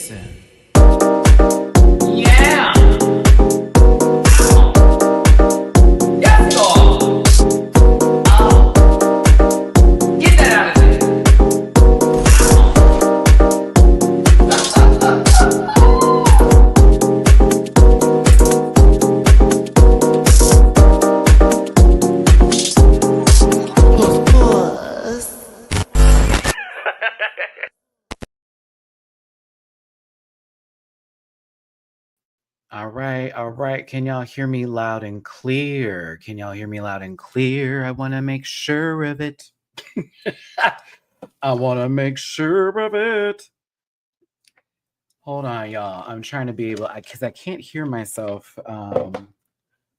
Listen. Yeah. Yes, Lord. Oh. Get that out of there. All right. Can y'all hear me loud and clear? I want to make sure of it. I want to make sure of it. Hold on, y'all. I'm trying to be able, because I can't hear myself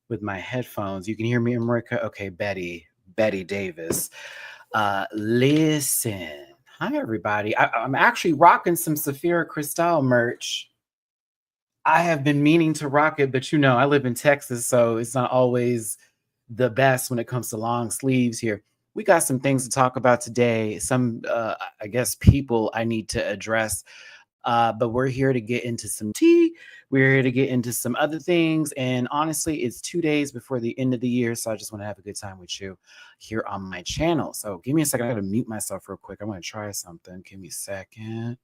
with my headphones. You can hear me, America? Okay, Betty Davis. Listen. Hi, everybody. I'm actually rocking some Saphira Cristal merch. I have been meaning to rock it, but I live in Texas, so it's not always the best when it comes to long sleeves here. We got some things to talk about today. Some, I guess, people I need to address. But we're here to get into some tea. We're here to get into some other things. And honestly, it's 2 days before the end of the year. So I just want to have a good time with you here on my channel. So give me a second. I got to mute myself real quick. I'm going to try something. Give me a second.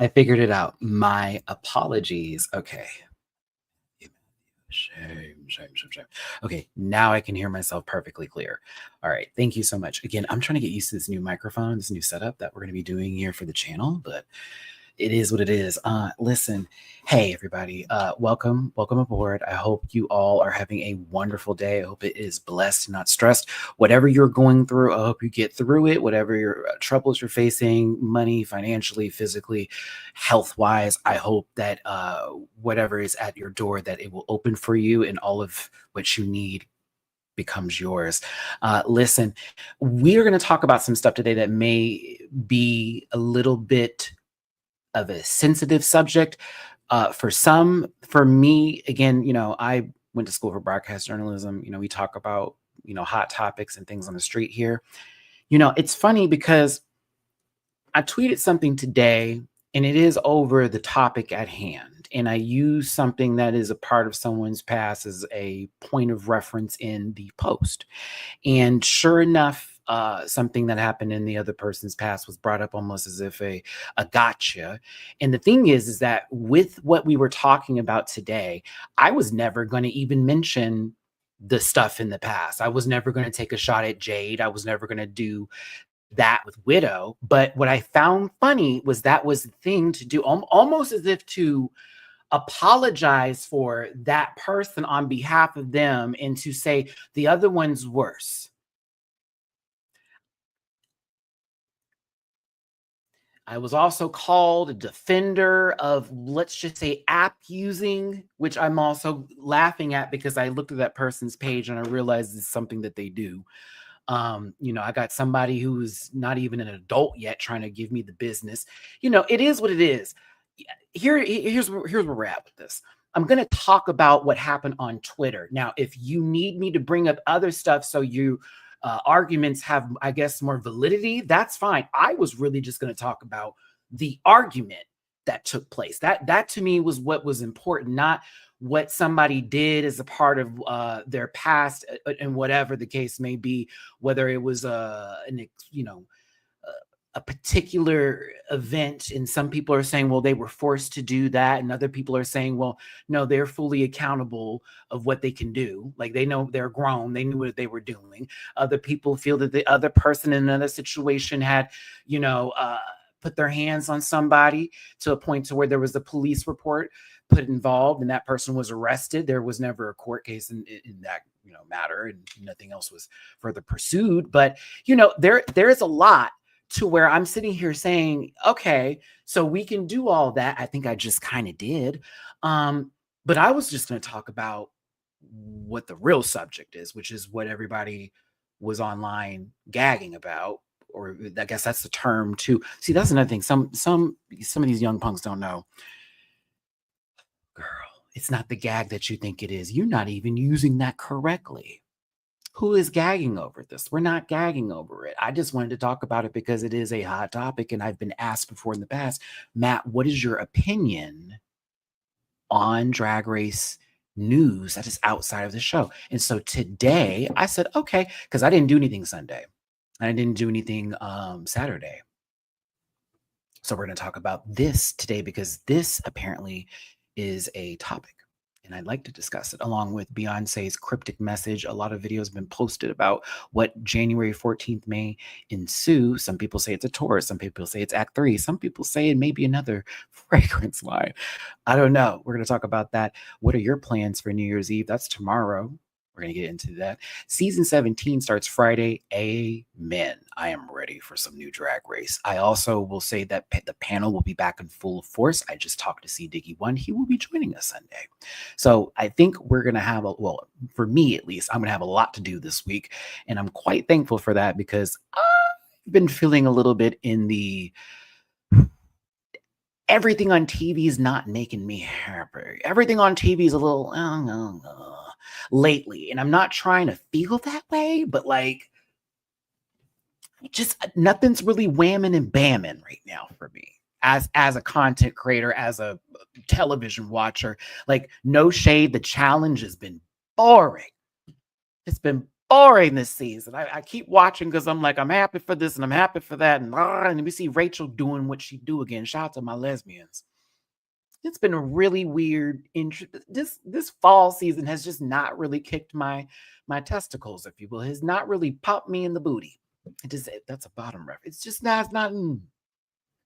I figured it out. My apologies. Okay. Shame. Okay, now I can hear myself perfectly clear. All right, thank you so much. Again, I'm trying to get used to this new microphone, this new setup that we're going to be doing here for the channel, but it is what it is. Listen, hey everybody, welcome aboard. I hope you all are having a wonderful day. I hope it is blessed, not stressed. Whatever you're going through, I hope you get through it. Whatever your troubles you're facing, money, financially, physically, health-wise, I hope that whatever is at your door, that it will open for you and all of what you need becomes yours. Listen, we're going to talk about some stuff today that may be a little bit of a sensitive subject for some. For me, again, I went to school for broadcast journalism. We talk about hot topics and things on the street here. It's funny because I tweeted something today and it is over the topic at hand, and I use something that is a part of someone's past as a point of reference in the post. And sure enough, something that happened in the other person's past was brought up almost as if a gotcha. And the thing is that with what we were talking about today, I was never going to even mention the stuff in the past. I was never going to take a shot at Jade. I was never going to do that with Widow. But what I found funny was that was the thing to do, almost as if to apologize for that person on behalf of them and to say the other one's worse. I was also called a defender of, let's just say, app using, which I'm also laughing at because I looked at that person's page and I realized it's something that they do. I got somebody who's not even an adult yet trying to give me the business. It is what it is. Here's where we're at with this. I'm going to talk about what happened on Twitter. Now, if you need me to bring up other stuff so you arguments have, I guess, more validity, that's fine. I was really just going to talk about the argument that took place. That to me was what was important, not what somebody did as a part of their past and whatever the case may be, whether it was a particular event. And some people are saying, well, they were forced to do that. And other people are saying, well, no, they're fully accountable of what they can do. Like, they know they're grown. They knew what they were doing. Other people feel that the other person in another situation had, put their hands on somebody to a point to where there was a police report put involved and that person was arrested. There was never a court case in that matter, and nothing else was further pursued. But there is a lot to where I'm sitting here saying, okay, so we can do all that. I think I just kind of did. But I was just going to talk about what the real subject is, which is what everybody was online gagging about, or I guess that's the term too. See, that's another thing. Some of these young punks don't know. Girl, it's not the gag that you think it is. You're not even using that correctly. Who is gagging over this? We're not gagging over it. I just wanted to talk about it because it is a hot topic, and I've been asked before in the past, Matt, what is your opinion on Drag Race news that is outside of the show? And so today I said, okay, because I didn't do anything Sunday. I didn't do anything Saturday. So we're going to talk about this today because this apparently is a topic. And I'd like to discuss it along with Beyonce's cryptic message. A lot of videos have been posted about what January 14th may ensue. Some people say it's a tour. Some people say it's Act 3. Some people say it may be another fragrance line. I don't know. We're going to talk about that. What are your plans for New Year's Eve? That's tomorrow. We're going to get into that. Season 17 starts Friday. Amen. I am ready for some new Drag Race. I also will say that the panel will be back in full force. I just talked to C. Diggy One. He will be joining us Sunday. So I think we're going to have, for me at least, I'm going to have a lot to do this week. And I'm quite thankful for that because I've been feeling a little bit in the everything on TV is not making me happy. Everything on TV is a little lately. And I'm not trying to feel that way, but like, just nothing's really whamming and bamming right now for me as a content creator, as a television watcher. Like, no shade, the challenge has been boring. It's been boring this season. I keep watching because I'm like, I'm happy for this and I'm happy for that. And we see Rachel doing what she do again. Shout out to my lesbians. It's been a really weird. This fall season has just not really kicked my testicles, if you will. Has not really popped me in the booty. That's a bottom ref. It's just not. It's not.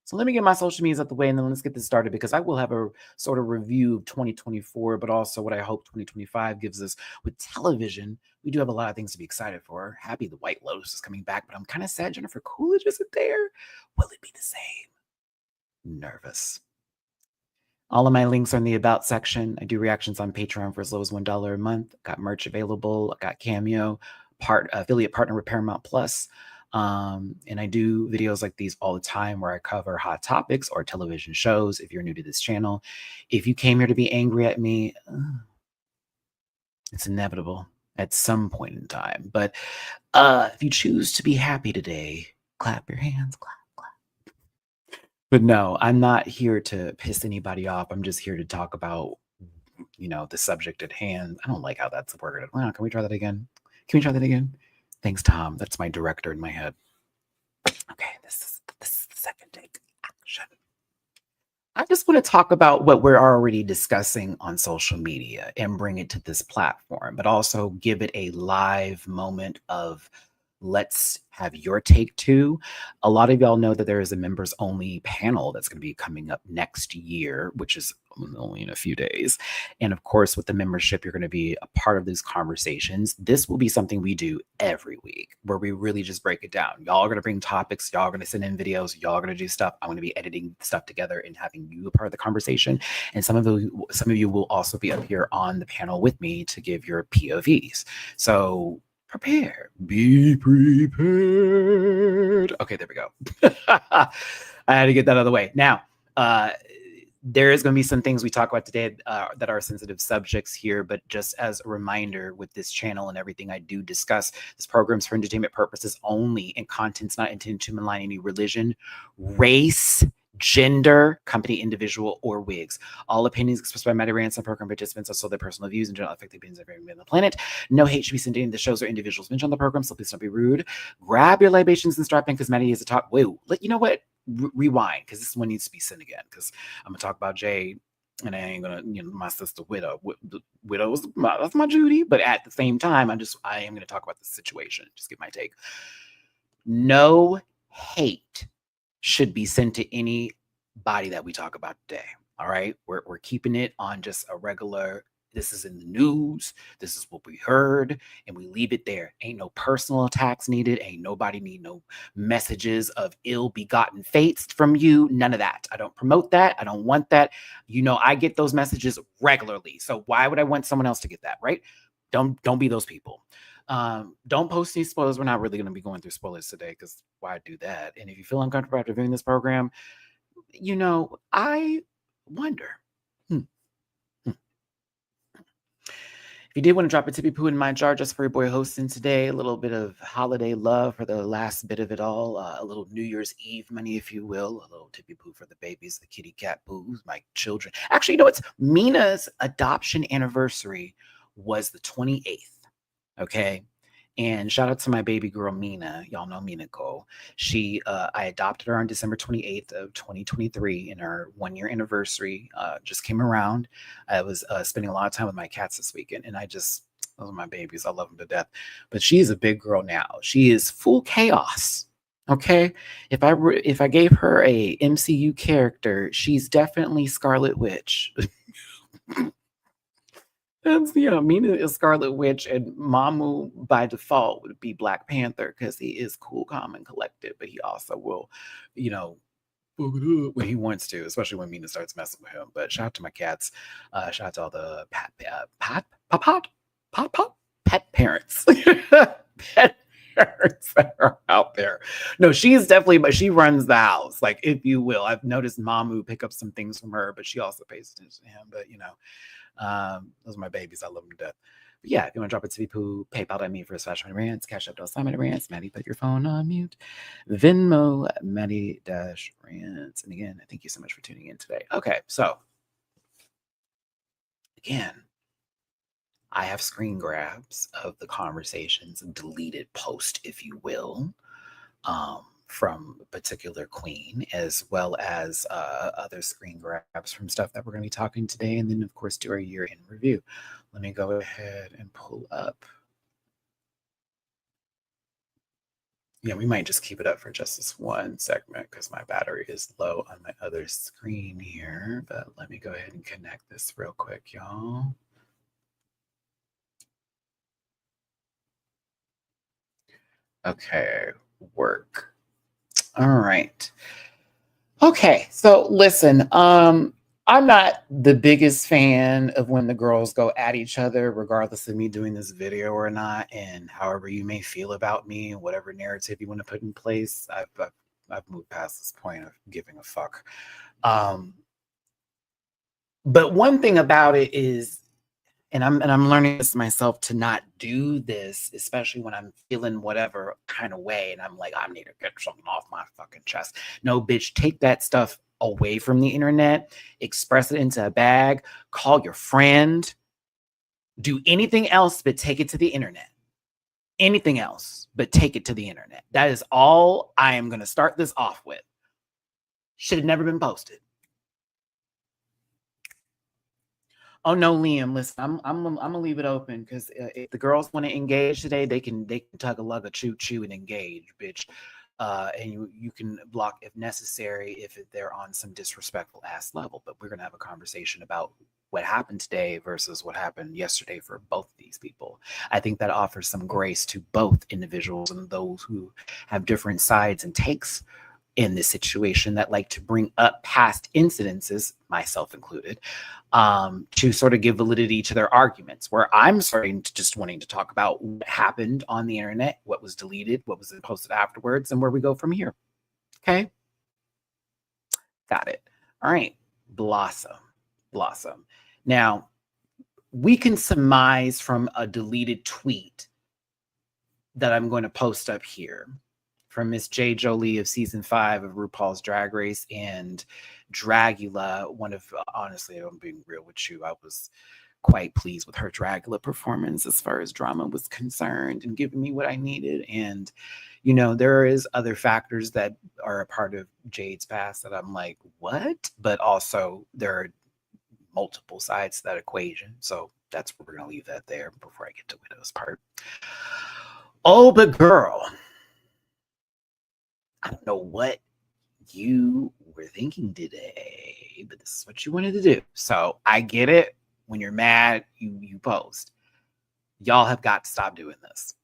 So let me get my social medias out the way, and then let's get this started because I will have a sort of review of 2024, but also what I hope 2025 gives us with television. We do have a lot of things to be excited for. Happy the White Lotus is coming back, but I'm kind of sad Jennifer Coolidge isn't there. Will it be the same? Nervous. All of my links are in the About section. I do reactions on Patreon for as low as $1 a month. Got merch available. I got Cameo, affiliate partner with Paramount Plus. And I do videos like these all the time where I cover hot topics or television shows. If you're new to this channel, if you came here to be angry at me, it's inevitable at some point in time. But if you choose to be happy today, clap your hands, clap. But no, I'm not here to piss anybody off. I'm just here to talk about, the subject at hand. I don't like how that's worded. Can we try that again? Can we try that again? Thanks, Tom. That's my director in my head. Okay, this is the second take. Action. I just want to talk about what we're already discussing on social media and bring it to this platform, but also give it a live moment of let's have your take too. A lot of y'all know that there is a members only panel that's going to be coming up next year, which is only in a few days. And of course, with the membership, you're going to be a part of those conversations. This will be something we do every week where we really just break it down. Y'all are going to bring topics. Y'all are going to send in videos. Y'all are going to do stuff. I'm going to be editing stuff together and having you a part of the conversation. And some of you will also be up here on the panel with me to give your POVs. So prepare. Be prepared. Okay, there we go. I had to get that out of the way. Now, there is going to be some things we talk about today that are sensitive subjects here, but just as a reminder with this channel and everything I do discuss, this program's for entertainment purposes only, and content's not intended to malign any religion, race, gender, company, individual, or wigs. All opinions expressed by MattyRants and program participants are solely their personal views and do not affect the opinions of everyone on the planet. No hate should be sent to any of the shows or individuals mentioned on the program, so please don't be rude. Grab your libations and strap in because Matty is a talk. Wait, you know what? Rewind, because this one needs to be sent again, because I'm going to talk about Jade, and I ain't going to, my sister Widow. Widow that's my Judy, but at the same time, I am going to talk about the situation. Just give my take. No hate should be sent to anybody that we talk about today. All right, we're keeping it on just a regular This is in the news. This is what we heard, and we leave it there. Ain't no personal attacks needed. Ain't nobody need no messages of ill-begotten fates from you. None of that. I don't promote that. I don't want that. You know, I get those messages regularly. So why would I want someone else to get that, right? Don't be those people. Don't post any spoilers. We're not really going to be going through spoilers today because why do that? And if you feel uncomfortable after viewing this program, you know, I wonder. If you did want to drop a tippy poo in my jar just for your boy hosting today, a little bit of holiday love for the last bit of it all, a little New Year's Eve money, if you will, a little tippy poo for the babies, the kitty cat poos, my children. Actually, you know, it's Mina's adoption anniversary was the 28th. Okay. And shout out to my baby girl, Mina. Y'all know Mina Cole. I adopted her on December 28th of 2023, and her 1-year anniversary just came around. I was spending a lot of time with my cats this weekend, and those are my babies. I love them to death. But she's a big girl now. She is full chaos. Okay. If I gave her a MCU character, she's definitely Scarlet Witch. Mina is Scarlet Witch, and Mamu by default would be Black Panther because he is cool, calm, and collected, but he also will, you know, fuck it up when he wants to, especially when Mina starts messing with him. But shout out to my cats. Shout out to all the pet parents. Pet parents that are out there. No, she's definitely, but she runs the house, like, if you will. I've noticed Mamu pick up some things from her, but she also pays attention to him. But you know, those are my babies. I love them to death. But yeah, if you want to drop a TV poo, PayPal.me for /MattyRants, Cash App /MattyRants, Matty, put your phone on mute. Venmo, Matty-Rants. And again, thank you so much for tuning in today. Okay, so again, I have screen grabs of the conversations, deleted post, if you will, from a particular queen, as well as other screen grabs from stuff that we're going to be talking today, and then of course do our year in review. Let me go ahead and pull up. Yeah, we might just keep it up for just this one segment because my battery is low on my other screen here, but let me go ahead and connect this real quick, y'all. Okay, work. All right. Okay, so listen, I'm not the biggest fan of when the girls go at each other, regardless of me doing this video or not. And however you may feel about me, whatever narrative you want to put in place, I've moved past this point of giving a fuck. But one thing about it is, and I'm learning this myself, to not do this, especially when I'm feeling whatever kind of way, and I'm like, I need to get something off my fucking chest. No, bitch, take that stuff away from the internet, express it into a bag, call your friend, do anything else but take it to the internet. Anything else but take it to the internet. That is all I am going to start this off with. Should have never been posted. Oh no, Liam, listen, I'm gonna leave it open because if the girls want to engage today, they can tug a lug a choo choo and engage, bitch. And you can block if necessary if they're on some disrespectful ass level. But we're gonna have a conversation about what happened today versus what happened yesterday for both of these people. I think that offers some grace to both individuals and those who have different sides and takes in this situation that like to bring up past incidences, myself included, to sort of give validity to their arguments, where I'm starting to just wanting to talk about what happened on the internet, what was deleted, what was posted afterwards, and where we go from here. Okay. Got it. All right. Blossom. Now, we can surmise from a deleted tweet that I'm going to post up here from Miss Jade Jolie of season 5 of RuPaul's Drag Race and Dragula. Honestly, I'm being real with you, I was quite pleased with her Dragula performance as far as drama was concerned and giving me what I needed. And, you know, there is other factors that are a part of Jade's past that I'm like, what? But also there are multiple sides to that equation. So that's where we're going to leave that there before I get to Widow's part. Oh, but girl, I don't know what you were thinking today, but this is what you wanted to do. So I get it. When you're mad, you post. Y'all have got to stop doing this.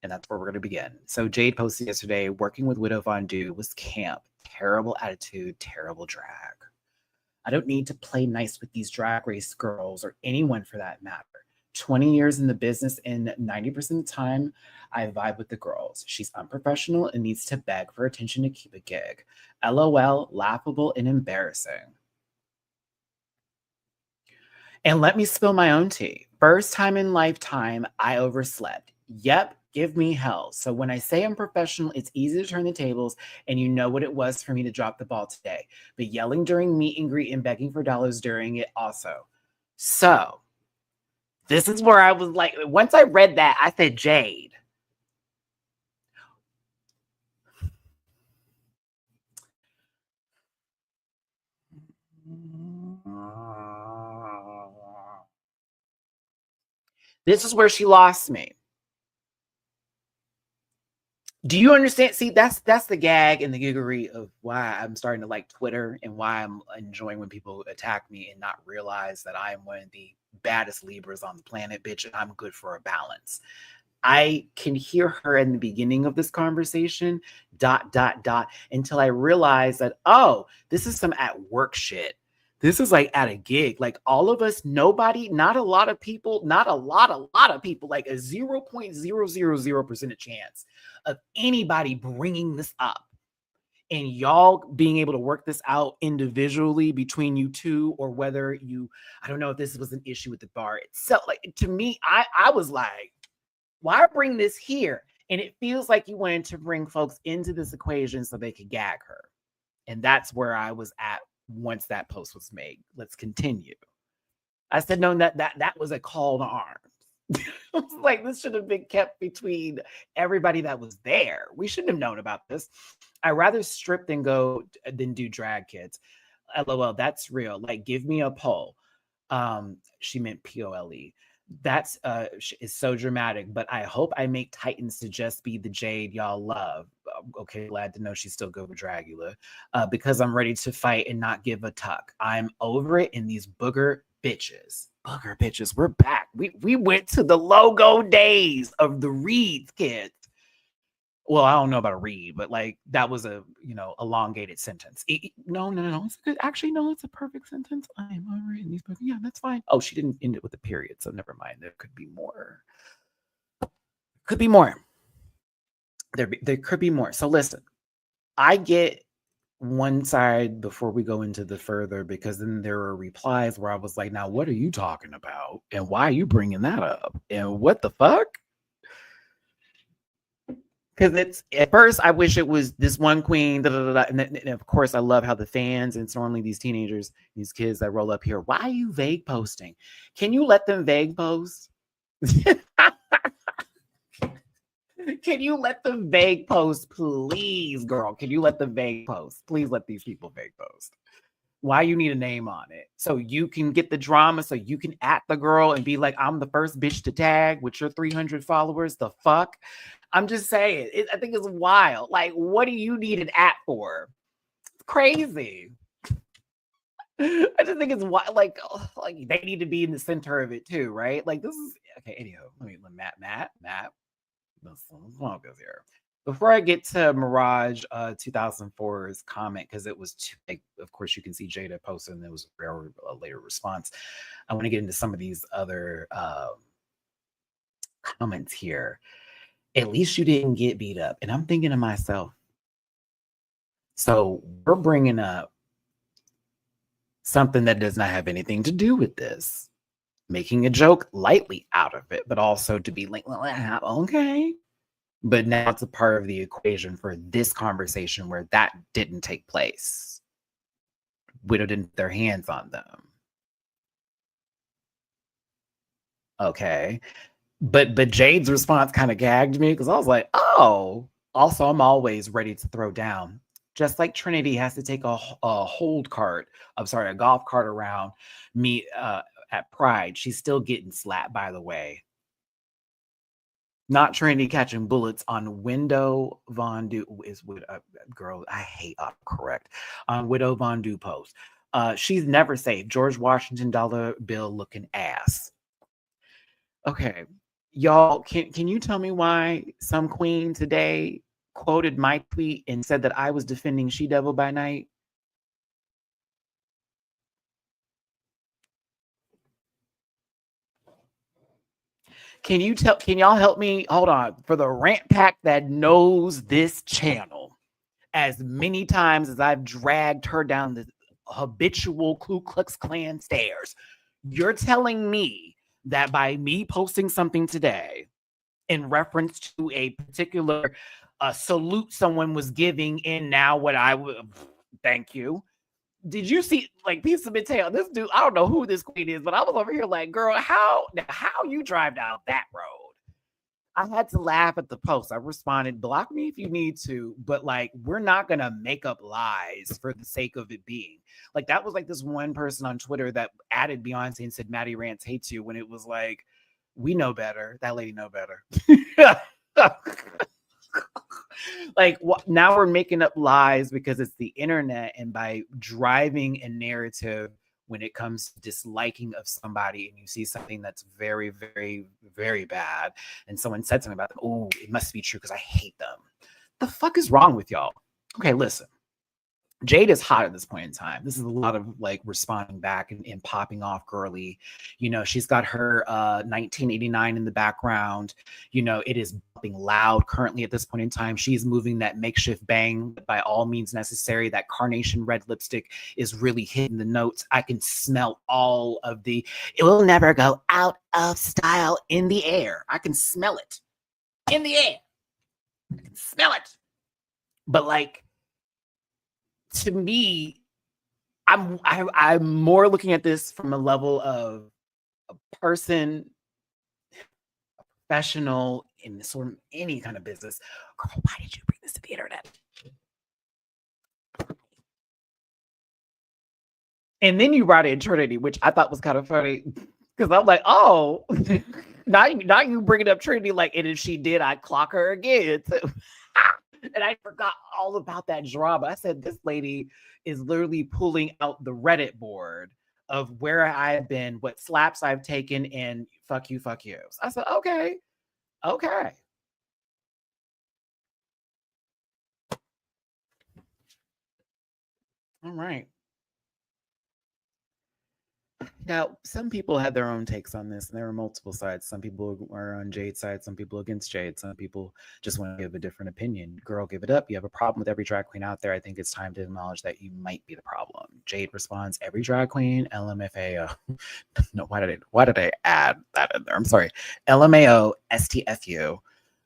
And that's where we're going to begin. So Jade posted yesterday, working with Widow Fondue was camp. Terrible attitude, terrible drag. I don't need to play nice with these drag race girls or anyone for that matter. 20 years in the business, and 90% of the time, I vibe with the girls. She's unprofessional and needs to beg for attention to keep a gig. LOL, laughable and embarrassing. And let me spill my own tea. First time in lifetime, I overslept. Yep, give me hell. So when I say I'm professional, it's easy to turn the tables, and you know what it was for me to drop the ball today. But yelling during meet and greet and begging for dollars during it also. So this is where I was like, once I read that, I said, Jade. This is where she lost me. Do you understand? See, that's the gag and the giggery of why I'm starting to like Twitter and why I'm enjoying when people attack me and not realize that I am one of the baddest Libras on the planet, bitch, and I'm good for a balance. I can hear her in the beginning of this conversation, ... until I realize that, oh, this is some at work shit. This is like at a gig. Like all of us, nobody, not a lot of people, not a lot of people, like a 0.000% chance of anybody bringing this up and y'all being able to work this out individually between you two, or whether you, I don't know if this was an issue with the bar itself. Like to me, I was like, why bring this here? And it feels like you wanted to bring folks into this equation so they could gag her. And that's where I was at once that post was made. Let's continue. I said, no, that was a call to arms. I was like, this should have been kept between everybody that was there. We shouldn't have known about this. I'd rather strip than do drag, kids. LOL, that's real. Like, give me a poll. She meant POLE. That's is so dramatic, but I hope I make Titans to just be the Jade y'all love. Okay, glad to know she's still good with Dragula, because I'm ready to fight and not give a tuck. I'm over it in these booger bitches. Booger bitches, we're back. We went to the logo days of the Reeds, kids. Well, I don't know about a read, but like that was a elongated sentence. No. Actually, no, it's a perfect sentence. I am over in these books. Yeah, that's fine. Oh, she didn't end it with a period, so never mind. There could be more. Could be more. There could be more. So listen, I get one side before we go into the further, because then there are replies where I was like, now what are you talking about? And why are you bringing that up? And what the fuck? Because it's at first, I wish it was this one queen, and of course, I love how the fans, and it's normally these teenagers, these kids that roll up here. Why are you vague posting? Can you let them vague post? Can you let them vague post, please, girl? Can you let them vague post? Please let these people vague post. Why you need a name on it? So you can get the drama, so you can at the girl and be like, I'm the first bitch to tag with your 300 followers. The fuck? I'm just saying, I think it's wild. Like, what do you need an at for? It's crazy. I just think it's wild. Like they need to be in the center of it too, right? Like this is okay. Anyhow, Matt. Let's focus here. Before I get to Mirage 2004's comment, because it was too, like, of course you can see Jada posted and it was a later response. I want to get into some of these other comments here. At least you didn't get beat up. And I'm thinking to myself, so we're bringing up something that does not have anything to do with this, making a joke lightly out of it, but also to be like, well, okay. But now it's a part of the equation for this conversation where that didn't take place. Widow didn't put their hands on them. Okay. But Jade's response kind of gagged me, because I was like, oh, also, I'm always ready to throw down. Just like Trinity has to take a golf cart around me at Pride. She's still getting slapped, by the way. Not Trinity catching bullets on Widow Von Du is with girl. I hate autocorrect on Widow Von Du post. She's never safe. George Washington dollar bill looking ass. Okay, y'all, can you tell me why some queen today quoted my tweet and said that I was defending She Devil by Night? Can y'all help me? Hold on. For the rant pack that knows this channel, as many times as I've dragged her down the habitual Ku Klux Klan stairs, you're telling me that by me posting something today in reference to a particular salute someone was giving in now what I would thank you. Did you see like piece of tail? This dude, I don't know who this queen is, but I was over here like, girl, how you drive down that road? I had to laugh at the post. I responded, block me if you need to, but like, we're not going to make up lies for the sake of it being. Like, that was like this one person on Twitter that added Beyonce and said, Matty-Rants hates you, when it was like, we know better. That lady know better. Like, now we're making up lies because it's the internet, and by driving a narrative when it comes to disliking of somebody and you see something that's very, very, very bad and someone said something about them, oh, it must be true because I hate them. The fuck is wrong with y'all? Okay, listen. Jade is hot at this point in time. This is a lot of like responding back and popping off girly. You know, she's got her 1989 in the background. You know, it is bumping loud currently at this point in time. She's moving that makeshift bang by all means necessary. That carnation red lipstick is really hitting the notes. I can smell all of the, it will never go out of style in the air. I can smell it in the air. I can smell it. But like, to me, I'm more looking at this from a level of a person, a professional in sort of any kind of business. Girl, why did you bring this to the internet? And then you brought in Trinity, which I thought was kind of funny because I'm like, oh, now you bringing up Trinity like, and if she did, I'd clock her again. So, and I forgot all about that drama. I said, this lady is literally pulling out the Reddit board of where I've been, what slaps I've taken, and fuck you, fuck you. So I said, okay. All right. Now, some people had their own takes on this, and there were multiple sides. Some people are on Jade's side, some people against Jade, some people just want to give a different opinion. Girl, give it up. You have a problem with every drag queen out there. I think it's time to acknowledge that you might be the problem. Jade responds, every drag queen, LMFAO. No, why did I add that in there? I'm sorry. LMAO, STFU.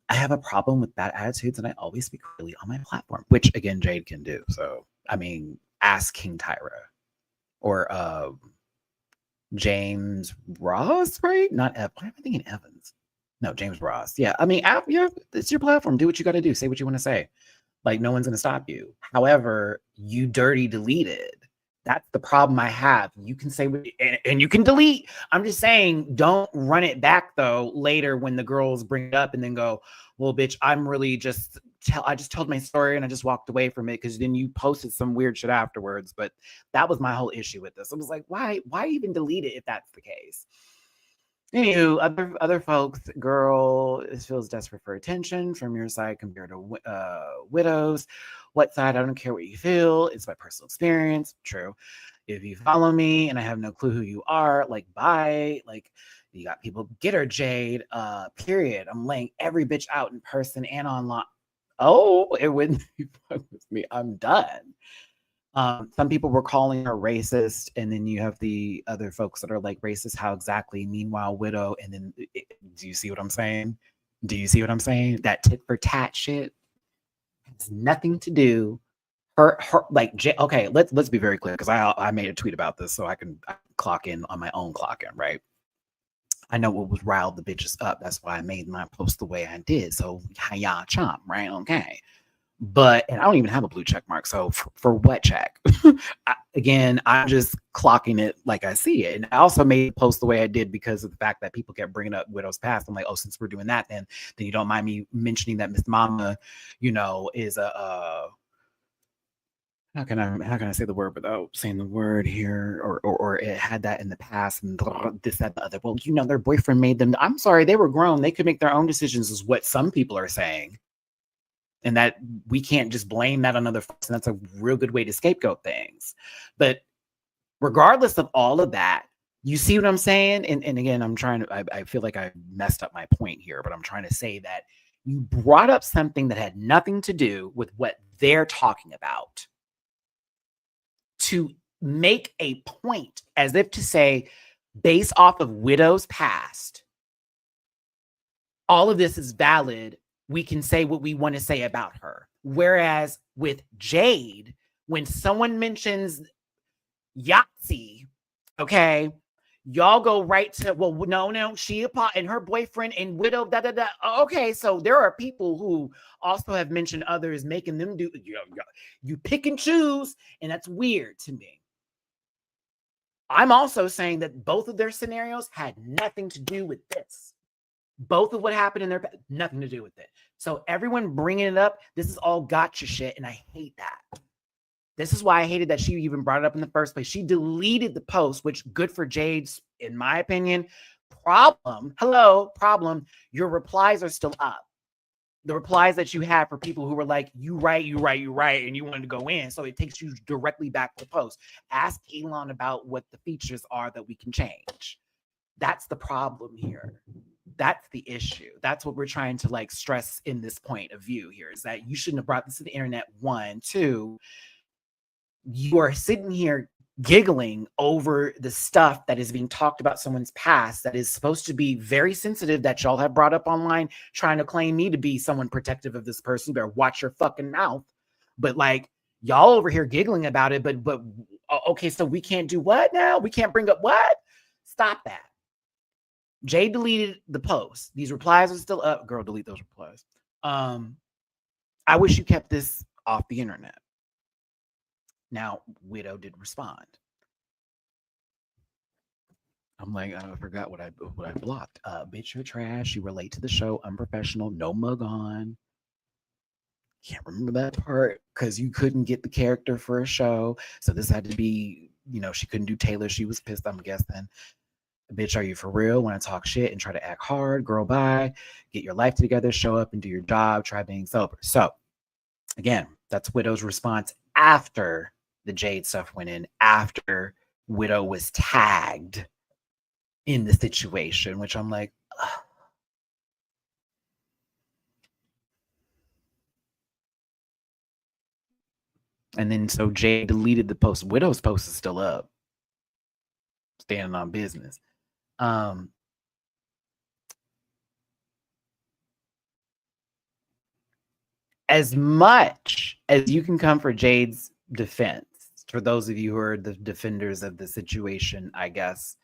I have a problem with bad attitudes, and I always speak freely on my platform, which again, Jade can do. So, I mean, ask King Tyra or James Ross, right? Not Ev. Why am I thinking Evans? No, James Ross. Yeah, I mean, yeah, it's your platform. Do what you got to do. Say what you want to say. Like, no one's going to stop you. However, you dirty deleted. That's the problem I have. You can say, and you can delete. I'm just saying, don't run it back though later when the girls bring it up and then go, well, bitch, I'm really just, I just told my story and I just walked away from it because then you posted some weird shit afterwards. But that was my whole issue with this. I was like, why even delete it if that's the case? Anywho, other folks, girl, it feels desperate for attention from your side compared to Widow's. What side? I don't care what you feel. It's my personal experience. True. If you follow me and I have no clue who you are, like, bye. Like, you got people, get her, Jade. Period. I'm laying every bitch out in person and online. Oh, it wouldn't be fun with me. I'm done. Some people were calling her racist, and then you have the other folks that are like, racist, how exactly? Meanwhile, Widow, and then do you see what I'm saying? Do you see what I'm saying? That tit for tat shit has nothing to do. Her like, okay, let's be very clear, because I made a tweet about this, so I can clock in on my own clock in, right? I know what was riled the bitches up. That's why I made my post the way I did. So y'all chomp, right? Okay. But, and I don't even have a blue check mark. So for what check? Again, I'm just clocking it like I see it. And I also made the post the way I did because of the fact that people kept bringing up Widow's past. I'm like, oh, since we're doing that, then you don't mind me mentioning that Miss Mama, you know, is a how can I say the word without saying the word here, or it had that in the past and this, that, the other. Well, their boyfriend made them. I'm sorry, they were grown. They could make their own decisions, is what some people are saying. And that we can't just blame that on other folks. And that's a real good way to scapegoat things. But regardless of all of that, you see what I'm saying? And again, I feel like I messed up my point here, but I'm trying to say that you brought up something that had nothing to do with what they're talking about to make a point, as if to say, based off of Widow's past, all of this is valid. We can say what we want to say about her. Whereas with Jade, when someone mentions Yahtzee, okay, y'all go right to, well, no, she and her boyfriend and Widow, da. Okay, so there are people who also have mentioned others, making them do, you pick and choose, and that's weird to me. I'm also saying that both of their scenarios had nothing to do with this. Both of what happened in their past, nothing to do with it. So everyone bringing it up, this is all gotcha shit, and I hate that. This is why I hated that she even brought it up in the first place. She deleted the post, which good for Jade's, in my opinion. Problem, your replies are still up. The replies that you had for people who were like, you right, and you wanted to go in. So it takes you directly back to the post. Ask Elon about what the features are that we can change. That's the problem here. That's the issue. That's what we're trying to stress in this point of view here, is that you shouldn't have brought this to the internet. 1, 2, you are sitting here giggling over the stuff that is being talked about someone's past that is supposed to be very sensitive, that y'all have brought up online, trying to claim me to be someone protective of this person. You better watch your fucking mouth. But y'all over here giggling about it, but okay, so we can't do what now? We can't bring up what? Stop that. Jay deleted the post. These replies are still up. Girl, delete those replies. I wish you kept this off the internet. Now, Widow did respond. I'm like, I forgot what I blocked. Bitch, you're trash. You relate to the show. Unprofessional. No mug on. Can't remember that part because you couldn't get the character for a show. So this had to be, she couldn't do Taylor. She was pissed, I'm guessing. Bitch, are you for real? Want to talk shit and try to act hard? Girl, bye. Get your life together. Show up and do your job. Try being sober. So, again, that's Widow's response after the Jade stuff went in, after Widow was tagged in the situation, which I'm like, ugh. And then so Jade deleted the post. Widow's post is still up, standing on business. As much as you can come for Jade's defense, for those of you who are the defenders of the situation, I guess,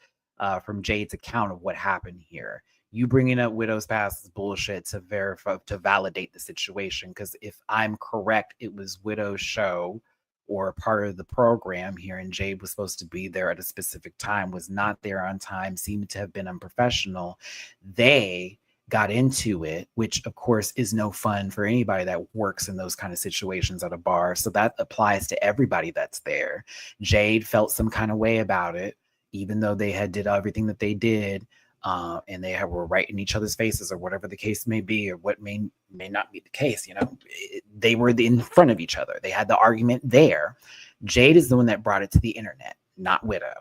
from Jade's account of what happened here, you bringing up Widow's past is bullshit to verify, to validate the situation. Because if I'm correct, it was Widow's show or part of the program here, and Jade was supposed to be there at a specific time, was not there on time, seemed to have been unprofessional. They got into it, which of course is no fun for anybody that works in those kind of situations at a bar. So that applies to everybody that's there. Jade felt some kind of way about it, even though they had did everything that they did, and they were right in each other's faces, or whatever the case may be, or what may not be the case. They were in front of each other. They had the argument there. Jade is the one that brought it to the internet, not Widow.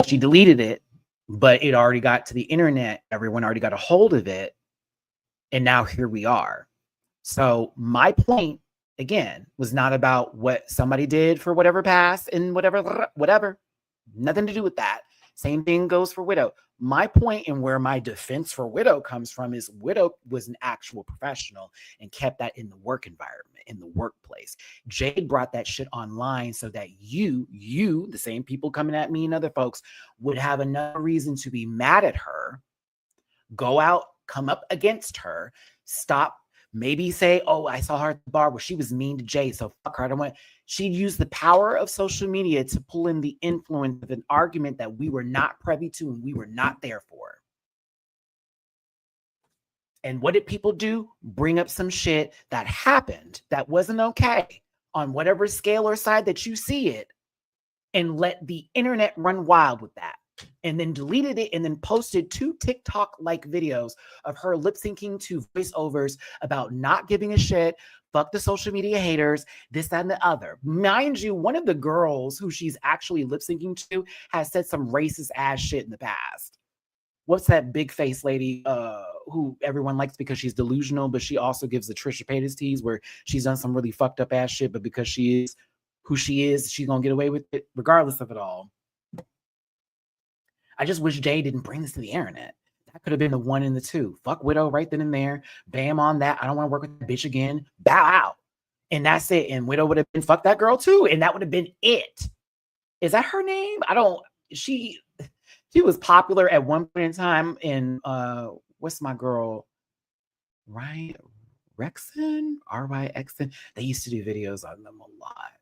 She deleted it, but it already got to the internet. Everyone already got a hold of it. And now here we are. So my point, again, was not about what somebody did for whatever past and whatever. Nothing to do with that. Same thing goes for Widow. My point and where my defense for Widow comes from is Widow was an actual professional and kept that in the work environment, in the workplace. Jade brought that shit online so that you, the same people coming at me and other folks, would have another reason to be mad at her, go out, come up against her, stop, maybe say, oh, I saw her at the bar where she was mean to Jade, so fuck her. I don't want. She'd use the power of social media to pull in the influence of an argument that we were not privy to and we were not there for. And what did people do? Bring up some shit that happened that wasn't okay on whatever scale or side that you see it, and let the internet run wild with that. And then deleted it and then posted 2 TikTok-like videos of her lip syncing to voiceovers about not giving a shit, fuck the social media haters, this, that, and the other. Mind you, one of the girls who she's actually lip syncing to has said some racist ass shit in the past. What's that big face lady who everyone likes because she's delusional, but she also gives the Trisha Paytas tease where she's done some really fucked up ass shit, but because she is who she is, she's gonna get away with it regardless of it all. I just wish Jay didn't bring this to the internet. That could have been the 1 and the 2. Fuck Widow right then and there. Bam on that. I don't want to work with that bitch again. Bow out. And that's it. And Widow would have been fuck that girl too. And that would have been it. Is that her name? She was popular at one point in time in what's my girl? Right? Rexon? RYXN. They used to do videos on them a lot.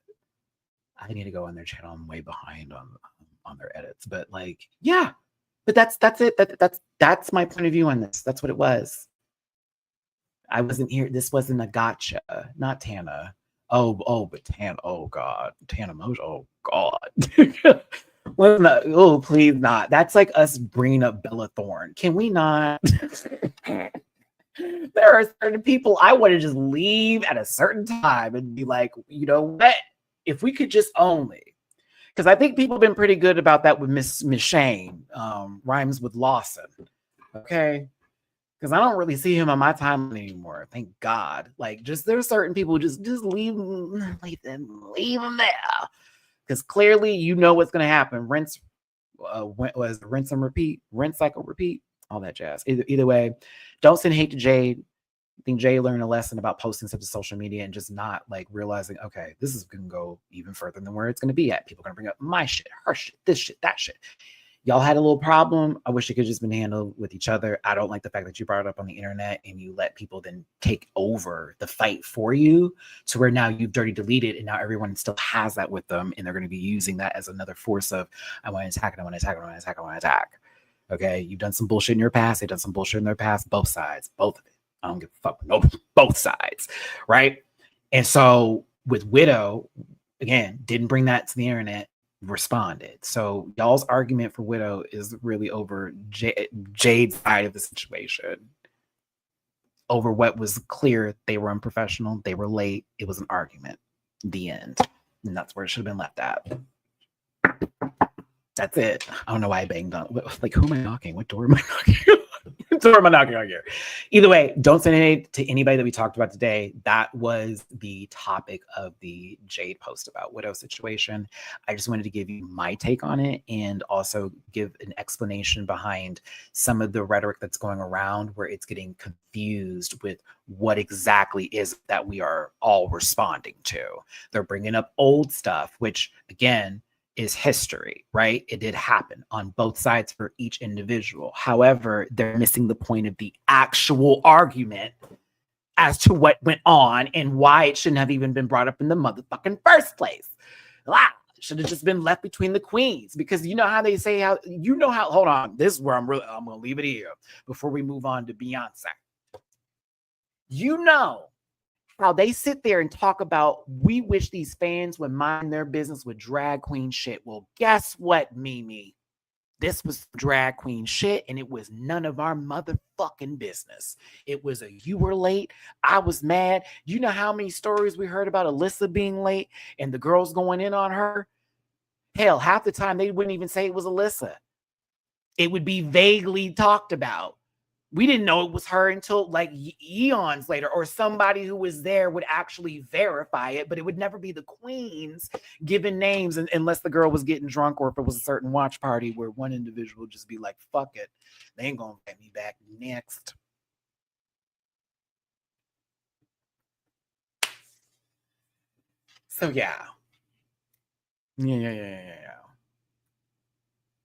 I need to go on their channel. I'm way behind on their edits, but like, yeah, but that's it. That's my point of view on this. That's what it was. I wasn't here. This wasn't a gotcha. Not Tana. But Tana. Oh God, Tana Mojo. Oh God. Oh, please not. That's like us bringing up Bella Thorne. Can we not? There are certain people I want to just leave at a certain time and be like, you know what? If we could just only, because I think people have been pretty good about that with Miss Shane, rhymes with Lawson. Okay. Because I don't really see him on my timeline anymore. Thank God. Like, just there's certain people just leave them there. Because clearly you know what's gonna happen. Rinse and repeat, rinse cycle repeat, all that jazz. Either way, don't send hate to Jade. I think Jay learned a lesson about posting stuff to social media and just not like realizing, okay, this is going to go even further than where it's going to be at. People are going to bring up my shit, her shit, this shit, that shit. Y'all had a little problem. I wish it could just been handled with each other. I don't like the fact that you brought it up on the internet and you let people then take over the fight for you to where now you've dirty deleted and now everyone still has that with them and they're going to be using that as another force of I want to attack and I want to attack, I want to attack, I want to attack. Okay, you've done some bullshit in your past. They've done some bullshit in their past. Both sides, both of it. I don't give a fuck. No, both sides, right? And so with Widow, again, didn't bring that to the internet, responded. So y'all's argument for Widow is really over Jade's side of the situation. Over what was clear, they were unprofessional, they were late, it was an argument. The end. And that's where it should have been left at. That's it. I don't know why I banged on. Like, who am I knocking? What door am I knocking on? What door am I knocking on here? Either way, don't send it to anybody that we talked about today. That was the topic of the Jade post about Widow situation. I just wanted to give you my take on it and also give an explanation behind some of the rhetoric that's going around where it's getting confused with what exactly is that we are all responding to. They're bringing up old stuff, which again, is history, right? It did happen on both sides for each individual. However, they're missing the point of the actual argument as to what went on and why it shouldn't have even been brought up in the motherfucking first place. It should have just been left between the queens because you know how they say hold on, this is where I'm going to leave it here before we move on to Beyonce. You know how they sit there and talk about, we wish these fans would mind their business with drag queen shit. Well, guess what, Mimi? This was drag queen shit, and it was none of our motherfucking business. It was you were late, I was mad. You know how many stories we heard about Alyssa being late and the girls going in on her? Hell, half the time they wouldn't even say it was Alyssa. It would be vaguely talked about. We didn't know it was her until like eons later, or somebody who was there would actually verify it, but it would never be the queens giving names unless the girl was getting drunk or if it was a certain watch party where one individual would just be like, fuck it. They ain't gonna get me back next. So yeah.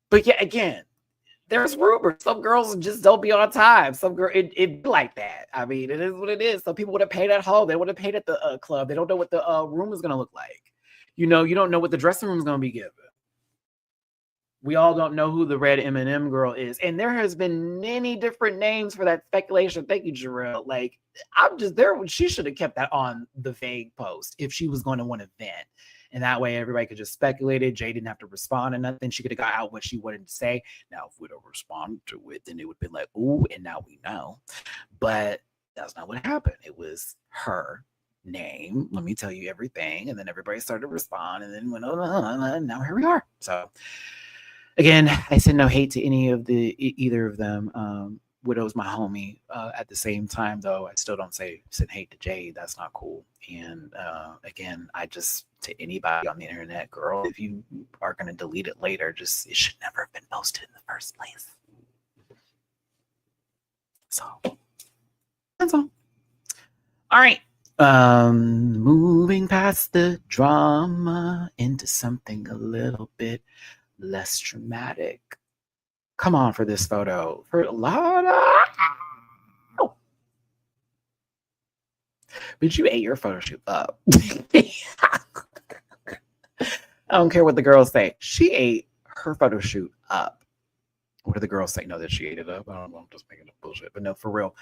But yeah, again, there's rumors. Some girls just don't be on time. Some girl, it be like that. I mean, it is what it is. Some people would have paid at home. They would have paid at the club. They don't know what the room is going to look like. You know, you don't know what the dressing room is going to be given. We all don't know who the red M&M girl is. And there has been many different names for that speculation. Thank you, Jarrell. Like, I'm just there. She should have kept that on the vague post if she was going to want to vent. And that way everybody could just speculate it. Jay didn't have to respond and nothing. She could have got out what she wanted to say. Now, if we don't respond to it, then it would be like, ooh, and now we know. But that's not what happened. It was her name. Let me tell you everything. And then everybody started to respond. And then went, and now here we are. So again, I send no hate to any of either of them. Widow's my homie. At the same time, though, I still don't send hate to Jade. That's not cool. And again, I just, to anybody on the internet, girl, if you are going to delete it later, just, it should never have been posted in the first place. So that's all. All right. Moving past the drama into something a little bit less dramatic. Come on for this photo. For a lot of... But you ate your photo shoot up. I don't care what the girls say. She ate her photo shoot up. What do the girls say? No, that she ate it up. I don't know. I'm just making up bullshit. But no, for real.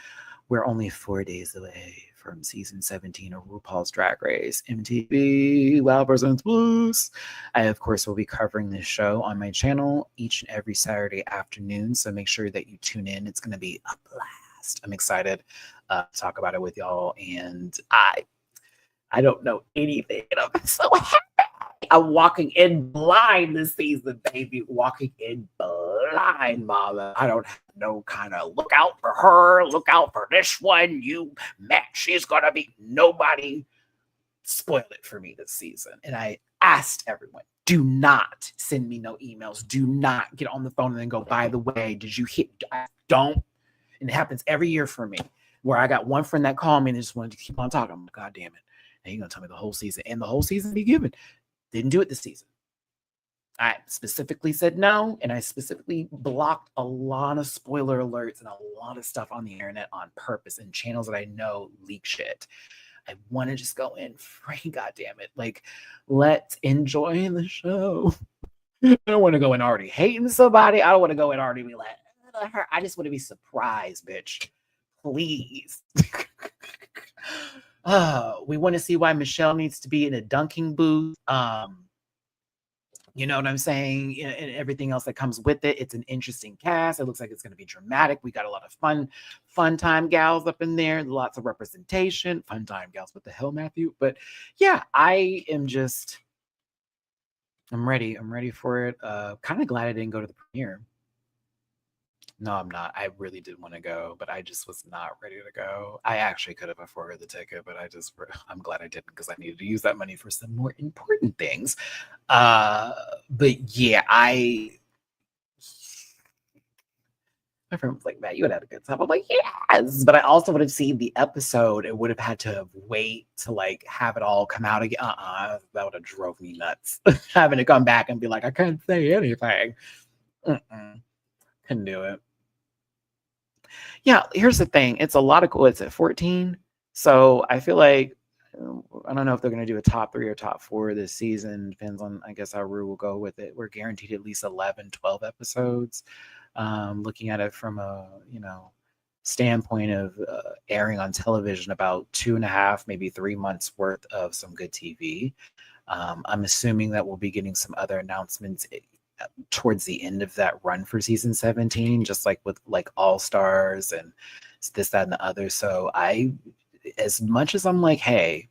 We're only 4 days away from season 17 of RuPaul's Drag Race MTV Wow Presents Plus. I, of course, will be covering this show on my channel each and every Saturday afternoon. So make sure that you tune in. It's going to be a blast. I'm excited to talk about it with y'all. And I don't know anything. And I'm so happy. I'm walking in blind this season, baby. Walking in blind, mama. I don't have no kind of look out for her, look out for this one. You, Matt, she's gonna be. Nobody spoiled it for me this season. And I asked everyone, do not send me no emails. Do not get on the phone and then go, by the way, did you hit? I don't. And it happens every year for me, where I got one friend that called me and just wanted to keep on talking. I'm like, God damn it. And you're gonna tell me the whole season. And the whole season be given. Didn't do it this season. I specifically said no, and I specifically blocked a lot of spoiler alerts and a lot of stuff on the internet on purpose and channels that I know leak shit. I want to just go in free, goddamn it. Like, let's enjoy the show. I don't want to go in already hating somebody. I don't want to go in already be like, I just want to be surprised, bitch. Please. We want to see why Michelle needs to be in a dunking booth. You know what I'm saying? And everything else that comes with it. It's an interesting cast. It looks like it's going to be dramatic. We got a lot of fun time gals up in there. Lots of representation. Fun time gals. What the hell, Matthew? But yeah, I'm ready. I'm ready for it. Kind of glad I didn't go to the premiere. No, I'm not. I really did want to go, but I just was not ready to go. I actually could have afforded the ticket, but I'm glad I didn't, because I needed to use that money for some more important things. But yeah, my friend was like, Matt, you would have had a good time. I'm like, yes, but I also would have seen the episode and would have had to wait to like have it all come out again. That would have drove me nuts. Having to come back and be like, I can't say anything. Couldn't do it. Yeah, here's the thing. It's a lot of cool. It's at 14. So I feel like, I don't know if they're going to do a top 3 or top 4 this season. Depends on, I guess, how Rue will go with it. We're guaranteed at least 11, 12 episodes. Looking at it from a, standpoint of airing on television, about 2.5, maybe 3 months worth of some good TV. I'm assuming that we'll be getting some other announcements towards the end of that run for season 17, just like with like All Stars and this, that, and the other. So as much as I'm like, hey,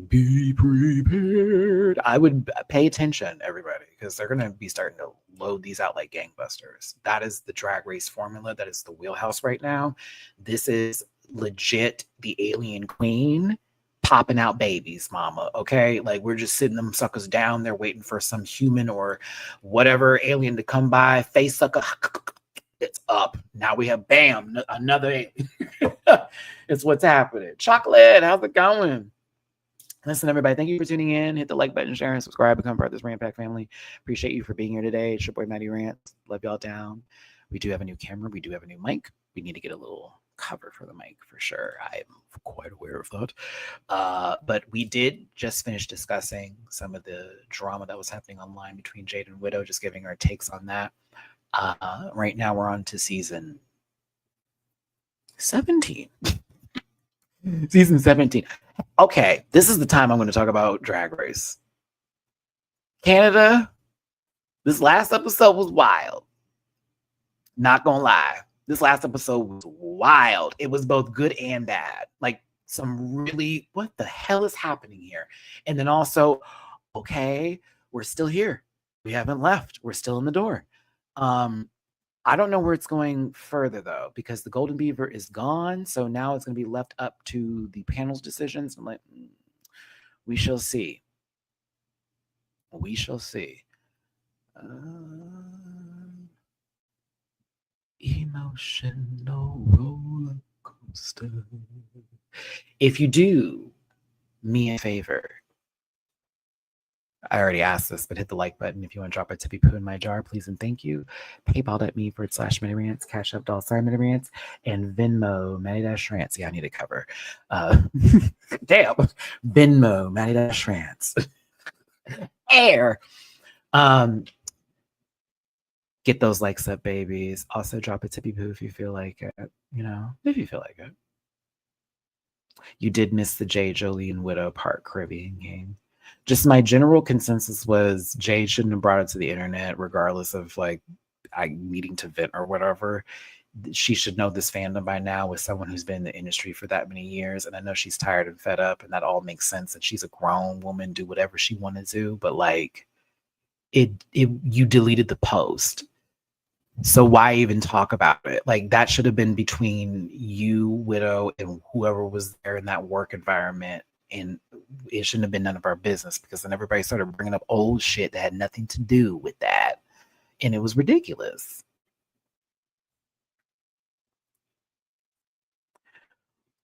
be prepared, I would pay attention, everybody, because they're going to be starting to load these out like gangbusters. That is the Drag Race formula. That is the wheelhouse right now. This is legit the alien queen popping out babies, mama. Okay, like, we're just sitting them suckers down there waiting for some human or whatever alien to come by. Face sucker, it's up. Now we have bam, another alien. It's what's happening. Chocolate, how's it going? Listen, everybody, thank you for tuning in. Hit the like button, share, and subscribe. Become part of this Rant Pack family. Appreciate you for being here today. It's your boy Matty-Rants. Love y'all down. We do have a new camera. We do have a new mic. We need to get a little cover for the mic for sure. I'm quite aware of that. But we did just finish discussing some of the drama that was happening online between Jade and Widow, just giving our takes on that. Right now we're on to season 17. Season 17. Okay, this is the time I'm going to talk about Drag Race. Canada, this last episode was wild. Not gonna lie. This last episode was wild. It was both good and bad. Like some really, what the hell is happening here? And then also, okay, we're still here. We haven't left. We're still in the door. I don't know where it's going further though, because the Golden Beaver is gone. So now it's going to be left up to the panel's decisions. I'm like, we shall see. We shall see. Emotional roller coaster. If you do me a favor, I already asked this, but hit the like button if you want to drop a tippy poo in my jar, please and thank you. PayPal.me/MattyRants, Cash App $MattyRants, and Venmo Matty-Rants. Yeah, I need a cover. Damn. Venmo Matty-Rants. Air. Get those likes up, babies. Also, drop a tippy poo if you feel like it. If you feel like it. You did miss the Jade Jolie and Widow part, Caribbean King. Just my general consensus was Jade shouldn't have brought it to the internet, regardless of like I needing to vent or whatever. She should know this fandom by now with someone who's been in the industry for that many years. And I know she's tired and fed up, and that all makes sense. And she's a grown woman, do whatever she wanted to. But like, you deleted the post. So why even talk about it? Like that should have been between you, Widow, and whoever was there in that work environment. And it shouldn't have been none of our business, because then everybody started bringing up old shit that had nothing to do with that. And it was ridiculous.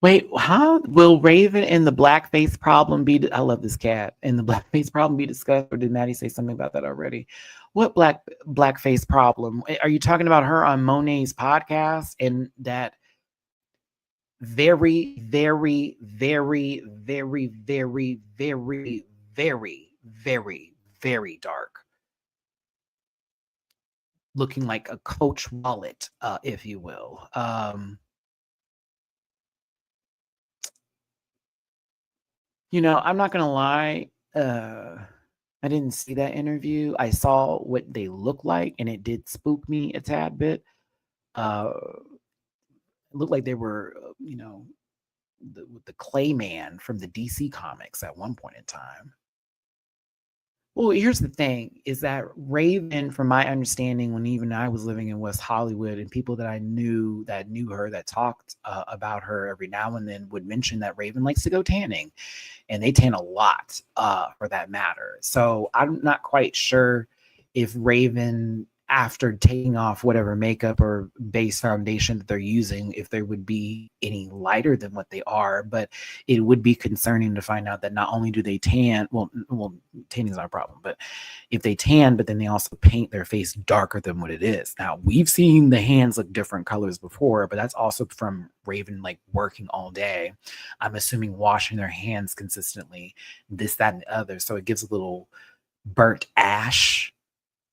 Wait, huh? Will Raven and the blackface problem be? I love this cat. And the blackface problem be discussed, or did Maddie say something about that already? What blackface problem? Are you talking about her on Monet's podcast and that very, very, very, very, very, very, very, very, very dark, looking like a Coach wallet, if you will. I'm not gonna lie. I didn't see that interview. I saw what they look like, and it did spook me a tad bit. It looked like they were, the Clayman from the DC comics at one point in time. Well, here's the thing, is that Raven, from my understanding, when even I was living in West Hollywood, and people that I knew that knew her, that talked about her every now and then, would mention that Raven likes to go tanning, and they tan a lot for that matter. So I'm not quite sure if Raven, after taking off whatever makeup or base foundation that they're using, if they would be any lighter than what they are. But it would be concerning to find out that not only do they tan, well, tanning is not a problem, but if they tan, but then they also paint their face darker than what it is. Now, we've seen the hands look different colors before, but that's also from Raven like working all day. I'm assuming washing their hands consistently, this, that, and the other. So it gives a little burnt ash,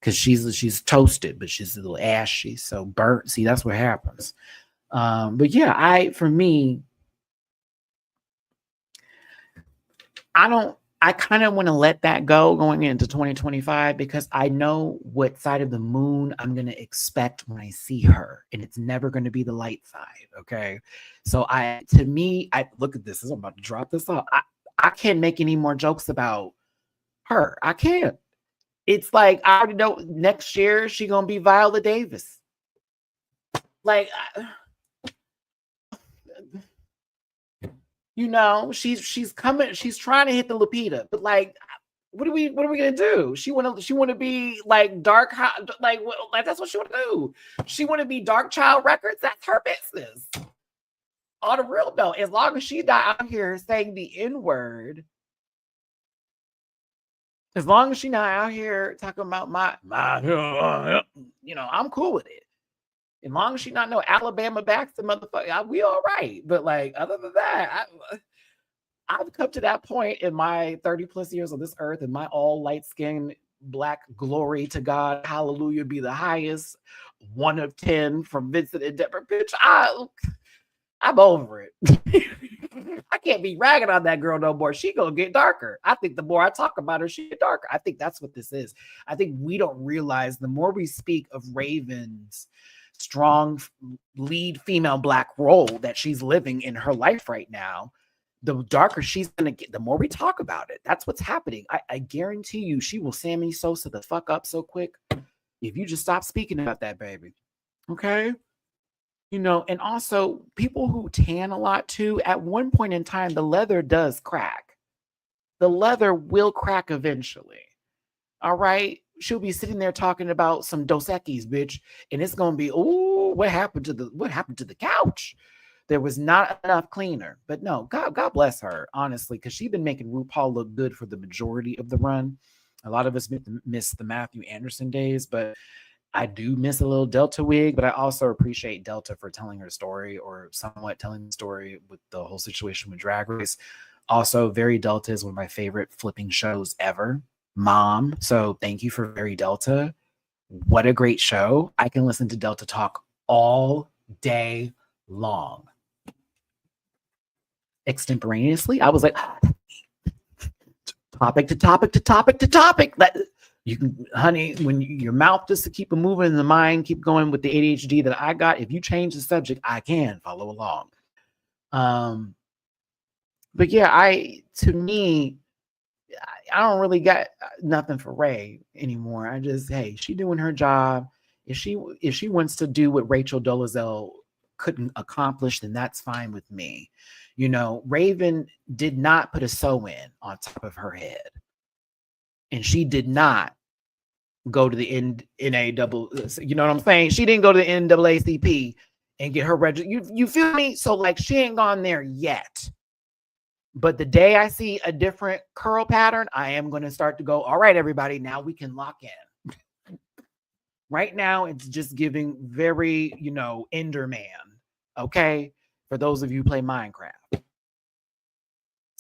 because she's toasted, but she's a little ashy, so burnt. See, that's what happens. But yeah, I kind of want to let that go going into 2025, because I know what side of the moon I'm going to expect when I see her, and it's never going to be the light side. Okay. So I look at this. I'm about to drop this off. I can't make any more jokes about her. I can't. It's like, I already know next year she gonna be Viola Davis. Like, she's coming. She's trying to hit the Lupita, but like, what are we gonna do? She want to be like dark, like that's what she want to do. She want to be Dark Child Records. That's her business. On the real though, as long as she's not out here saying the N-word. As long as she's not out here talking about my I'm cool with it. As long as she not no Alabama Baxter motherfucker, we all right. But like other than that, I've come to that point in my 30 plus years on this earth, and my all light skinned black glory to God, hallelujah, be the highest. 1 of 10 from Vincent and Deborah. Bitch, I'm over it. I can't be ragging on that girl no more. She gonna get darker. I think the more I talk about her, she get darker. I think that's what this is. I think we don't realize the more we speak of Raven's strong lead female black role that she's living in her life right now, the darker she's gonna get, the more we talk about it. That's what's happening. I guarantee you she will Sammy Sosa the fuck up so quick if you just stop speaking about that baby. Okay? You know, and also people who tan a lot too, at one point in time, the leather does crack. The leather will crack eventually. All right. She'll be sitting there talking about some Dos Equis, bitch, and it's gonna be, oh, what happened to the couch? There was not enough cleaner. But no, God bless her, honestly, because she's been making RuPaul look good for the majority of the run. A lot of us miss the Matthew Anderson days, but I do miss a little Delta wig, but I also appreciate Delta for telling her story, or somewhat telling the story with the whole situation with Drag Race. Also, Very Delta is one of my favorite flipping shows ever. Mom. So thank you for Very Delta. What a great show. I can listen to Delta talk all day long. Extemporaneously, I was like, topic to topic to topic to topic. You can, honey, when your mouth just to keep it moving in the mind, keep going with the ADHD that I got. If you change the subject, I can follow along. But yeah, to me, I don't really got nothing for Ray anymore. I just, hey, she doing her job. If she wants to do what Rachel Dolezal couldn't accomplish, then that's fine with me. You know, Raven did not put a sew in on top of her head. And she did not go to the NAAA, you know what I'm saying? She didn't go to the NAACP and get her register. You feel me? So like she ain't gone there yet. But the day I see a different curl pattern, I am going to start to go, all right, everybody, now we can lock in. Right now, it's just giving very, Enderman. Okay? For those of you who play Minecraft.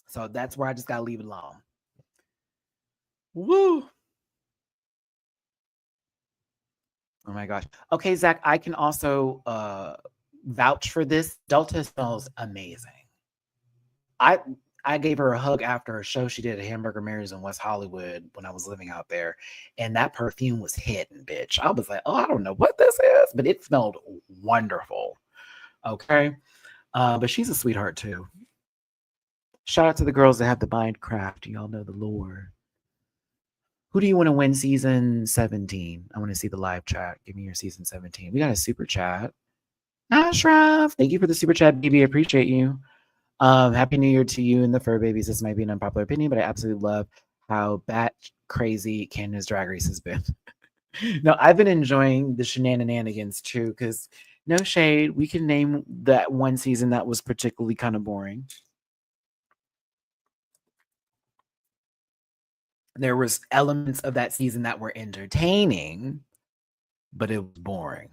So that's where I just got to leave it alone. Woo. Oh my gosh. Okay, Zach, I can also vouch for this. Delta smells amazing. I gave her a hug after a show she did at Hamburger Mary's in West Hollywood when I was living out there. And that perfume was hitting, bitch. I was like, oh, I don't know what this is, but it smelled wonderful. Okay. But she's a sweetheart too. Shout out to the girls that have the Minecraft. Y'all know the lore. Who do you want to win season 17? I want to see the live chat. Give me your season 17. We got a super chat. Ashraf, thank you for the super chat, baby. I appreciate you. Happy New Year to you and the fur babies. This might be an unpopular opinion, but I absolutely love how bat crazy Canada's Drag Race has been. No, I've been enjoying the shenanigans too, because no shade, we can name that one season that was particularly kind of boring. There was elements of that season that were entertaining, but it was boring.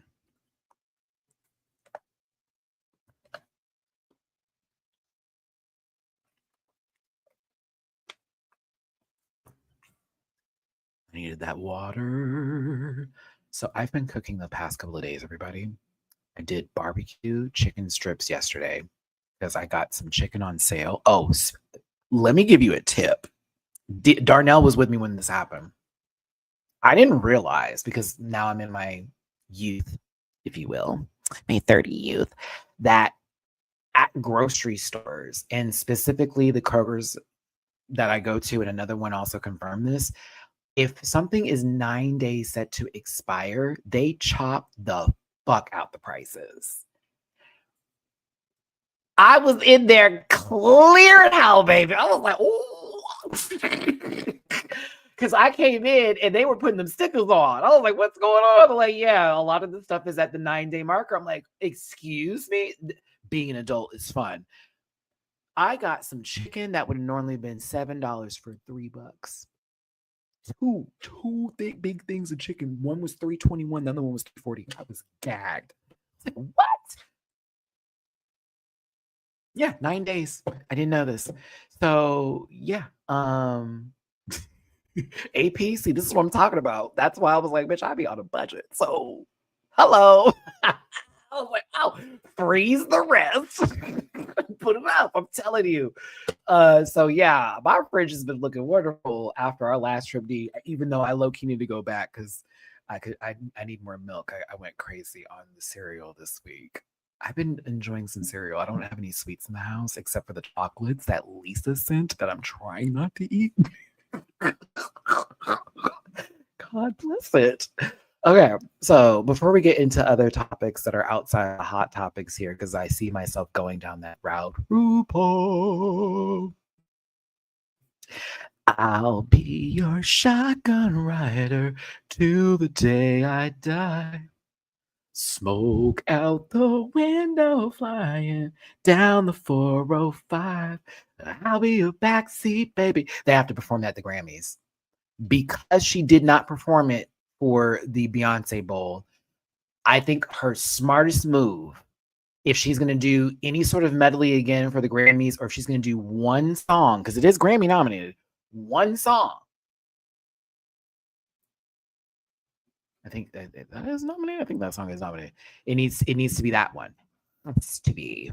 I needed that water. So I've been cooking the past couple of days, everybody. I did barbecue chicken strips yesterday because I got some chicken on sale. Oh, let me give you a tip. Darnell was with me when this happened. I didn't realize, because now I'm in my youth, if you will, my 30 youth, that at grocery stores, and specifically the Kroger's that I go to, and another one also confirmed this, if something is 9 days set to expire, they chop the fuck out the prices. I was in there clearing hell, baby. I was like, oh. Because I came in and they were putting them stickers on. I was like, what's going on? They're like, yeah, a lot of the stuff is at the 9-day marker. I'm like, excuse me? Being an adult is fun. I got some chicken that would have normally been $7 for $3. Two big things of chicken. One was $3.21, the other one was $3.40. I was gagged. What? Yeah, 9 days. I didn't know this. So yeah. APC, this is what I'm talking about. That's why I was like, bitch, I be on a budget. So hello. I was like, oh, freeze the rest. Put it up. I'm telling you. So yeah, my fridge has been looking wonderful after our last trip. Even though I low-key need to go back because I need more milk. I went crazy on the cereal this week. I've been enjoying some cereal. I don't have any sweets in the house except for the chocolates that Lisa sent that I'm trying not to eat. God bless it. Okay, so before we get into other topics that are outside the hot topics here, because I see myself going down that route, RuPaul. I'll be your shotgun rider till the day I die. Smoke out the window flying down the 405. I'll be your backseat baby. They have to perform that at the Grammys. Because she did not perform it for the Beyonce Bowl, I think her smartest move, if she's going to do any sort of medley again for the Grammys, or if she's going to do one song, because it is Grammy nominated, one song. I think that is nominated. I think that song is nominated. It needs to be that one. Has to be.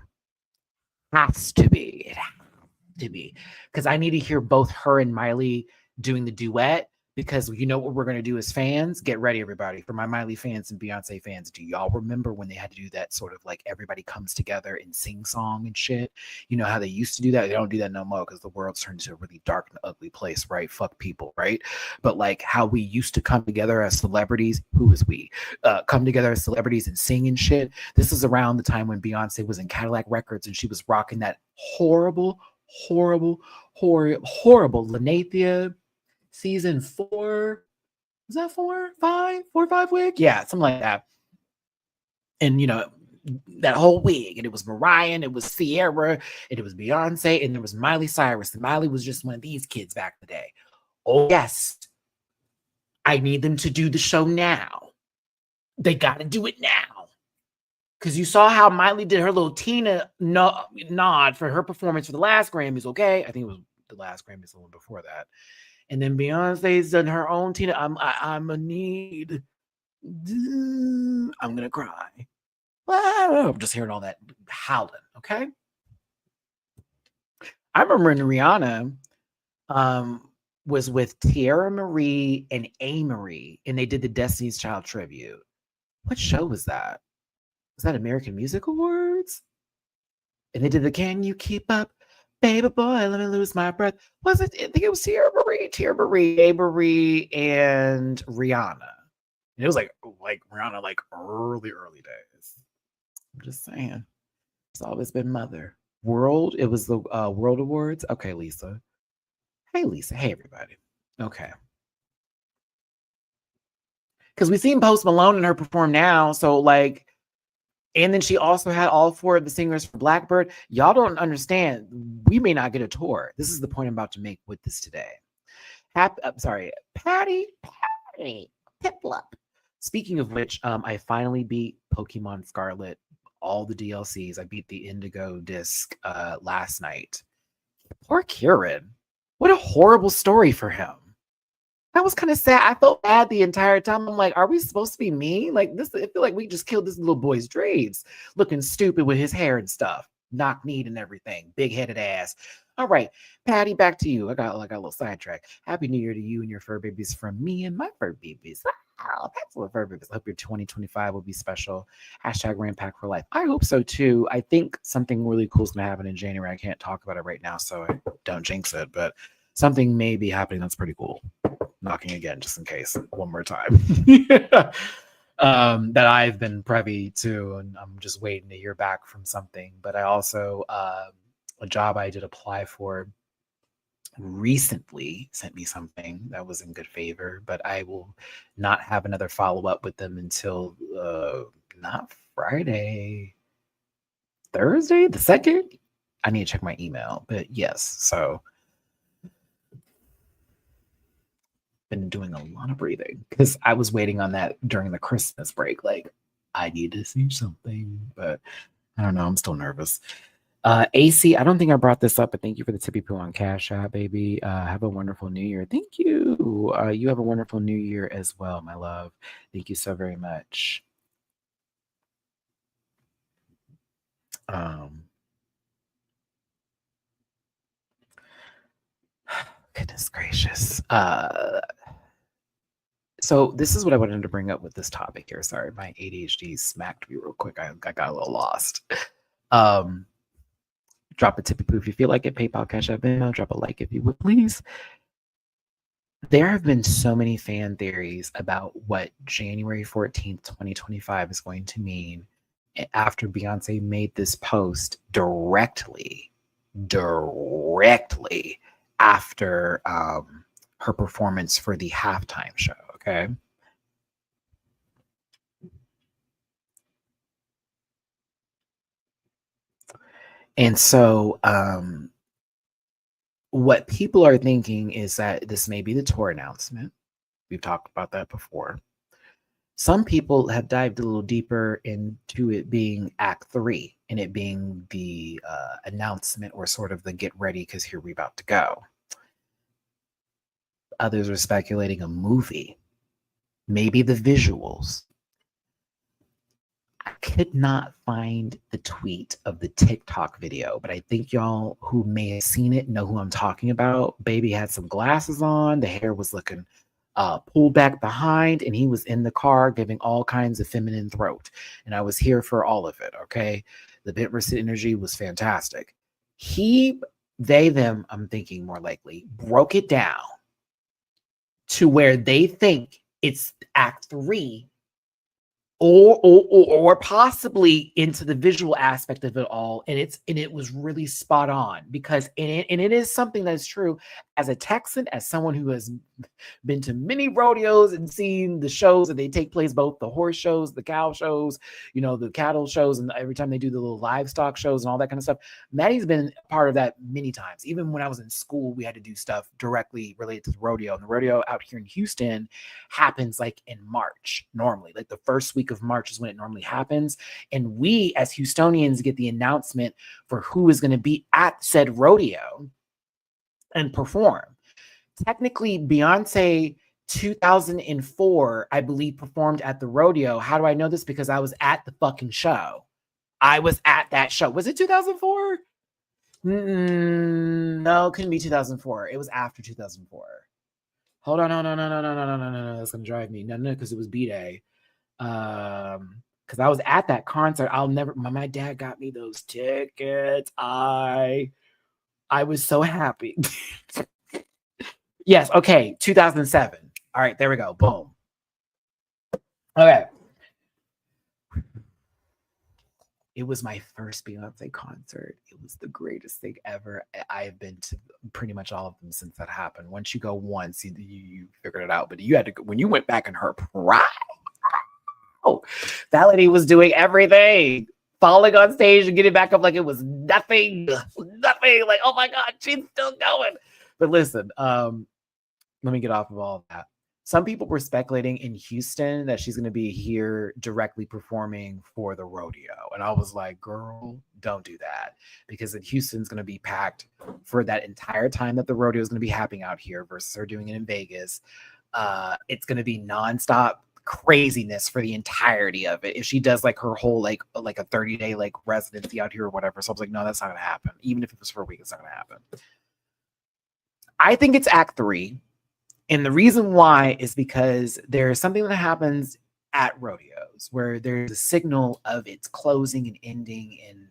It has to be. Because I need to hear both her and Miley doing the duet. Because you know what we're going to do as fans? Get ready, everybody. For my Miley fans and Beyonce fans, do y'all remember when they had to do that sort of like everybody comes together and sing song and shit? You know how they used to do that? They don't do that no more because the world's turned into a really dark and ugly place, right? Fuck people, right? But like how we used to come together as celebrities, who is we? Come together as celebrities and sing and shit. This is around the time when Beyonce was in Cadillac Records and she was rocking that horrible Lanathia season 4. Was that 4, 5, 4, 5 wig? Yeah, something like that. And you know, that whole wig, and it was Mariah, and it was Sierra, and it was Beyonce, and there was Miley Cyrus. And Miley was just one of these kids back in the day. Oh yes, I need them to do the show now. They got to do it now. Because you saw how Miley did her little Tina nod for her performance for the last Grammys, okay? I think it was the last Grammys, the one before that. And then Beyonce's done her own Tina. I'm a need. I'm gonna cry. I'm just hearing all that howling. Okay. I remember when Rihanna was with Tierra Marie and A. Marie, and they did the Destiny's Child tribute. What show was that? Was that American Music Awards? And they did the Can You Keep Up? Baby boy, let me lose my breath. Was it? I think it was Tierra Marie, A. Marie, and Rihanna. And it was like Rihanna, like early days. I'm just saying. It's always been Mother. World, it was the World Awards. Okay, Lisa. Hey, Lisa. Hey, everybody. Okay. Because we've seen Post Malone and her perform now. So, like, and then she also had all 4 of the singers for Blackbird. Y'all don't understand. We may not get a tour. This is the point I'm about to make with this today. Patty, Piplup. Speaking of which, I finally beat Pokemon Scarlet, all the DLCs. I beat the Indigo disc last night. Poor Kieran. What a horrible story for him. That was kind of sad. I felt bad the entire time. I'm like, are we supposed to be mean? Like this, I feel like we just killed this little boy's dreams, looking stupid with his hair and stuff, knock-kneed and everything, big-headed ass. All right, Patty, back to you. I got a little sidetrack. Happy New Year to you and your fur babies from me and my fur babies. Wow, that's what fur babies. I hope your 2025 will be special. Hashtag Rant Pack for life. I hope so too. I think something really cool is gonna happen in January. I can't talk about it right now, so I don't jinx it, but something may be happening that's pretty cool. Knocking again, just in case, one more time. That I've been privy to, and I'm just waiting to hear back from something. But I also, a job I did apply for recently sent me something that was in good favor, but I will not have another follow-up with them until not Friday, Thursday, the 2nd. I need to check my email, but yes, so been doing a lot of breathing because I was waiting on that during the Christmas break. Like, I need to see something, but I don't know. I'm still nervous. AC, I don't think I brought this up, but thank you for the tippy poo on Cash App, baby. Have a wonderful new year. Thank you. You have a wonderful new year as well, my love. Thank you so very much. Goodness gracious. So this is what I wanted to bring up with this topic here. Sorry, my ADHD smacked me real quick. I got a little lost. Drop a tippy poo if you feel like it. PayPal, Cash App, Venmo. Drop a like if you would, please. There have been so many fan theories about what January 14th, 2025 is going to mean after Beyonce made this post directly after her performance for the halftime show, okay? And so what people are thinking is that this may be the tour announcement. We've talked about that before. Some people have dived a little deeper into it being Act 3 and it being the announcement or sort of the get ready because here we're about to go. Others are speculating a movie, maybe the visuals. I could not find the tweet of the TikTok video, but I think y'all who may have seen it know who I'm talking about. Baby had some glasses on, the hair was looking pulled back behind, and he was in the car giving all kinds of feminine throat. And I was here for all of it, okay? The bit versus energy was fantastic. They, them, I'm thinking more likely, broke it down to where they think it's Act 3 or possibly into the visual aspect of it all, and it was really spot on because it is something that is true. As a Texan, as someone who has been to many rodeos and seen the shows that they take place, both the horse shows, the cow shows, the cattle shows, and every time they do the little livestock shows and all that kind of stuff. Matty's been part of that many times. Even when I was in school, we had to do stuff directly related to the rodeo, and the rodeo out here in Houston happens like in March normally, like the first week of March is when it normally happens. And we as Houstonians get the announcement for who is going to be at said rodeo and perform. Technically, Beyonce 2004, I believe, performed at the rodeo. How do I know this? Because I was at the fucking show. I was at that show. Was it 2004? No, it couldn't be 2004. It was after 2004. Hold on, no. That's gonna drive me. No, because it was B-Day. Because I was at that concert. My dad got me those tickets. I was so happy. Yes, okay, 2007. All right, there we go. Boom. Okay. It was my first Beyonce concert. It was the greatest thing ever. I have been to pretty much all of them since that happened. Once you go once, you figured it out. But you had to, when you went back in her prime, that lady was doing everything. Falling on stage and getting back up like it was nothing. Like, oh my God, she's still going. But listen, let me get off of all of that. Some people were speculating in Houston that she's going to be here directly performing for the rodeo. And I was like, girl, don't do that. Because Houston's going to be packed for that entire time that the rodeo is going to be happening out here versus her doing it in Vegas. It's going to be nonstop craziness for the entirety of it. If she does like her whole like a 30-day like residency out here or whatever. So I was like, no, that's not going to happen. Even if it was for a week, it's not going to happen. I think it's Act 3. And the reason why is because there's something that happens at rodeos where there's a signal of its closing and ending and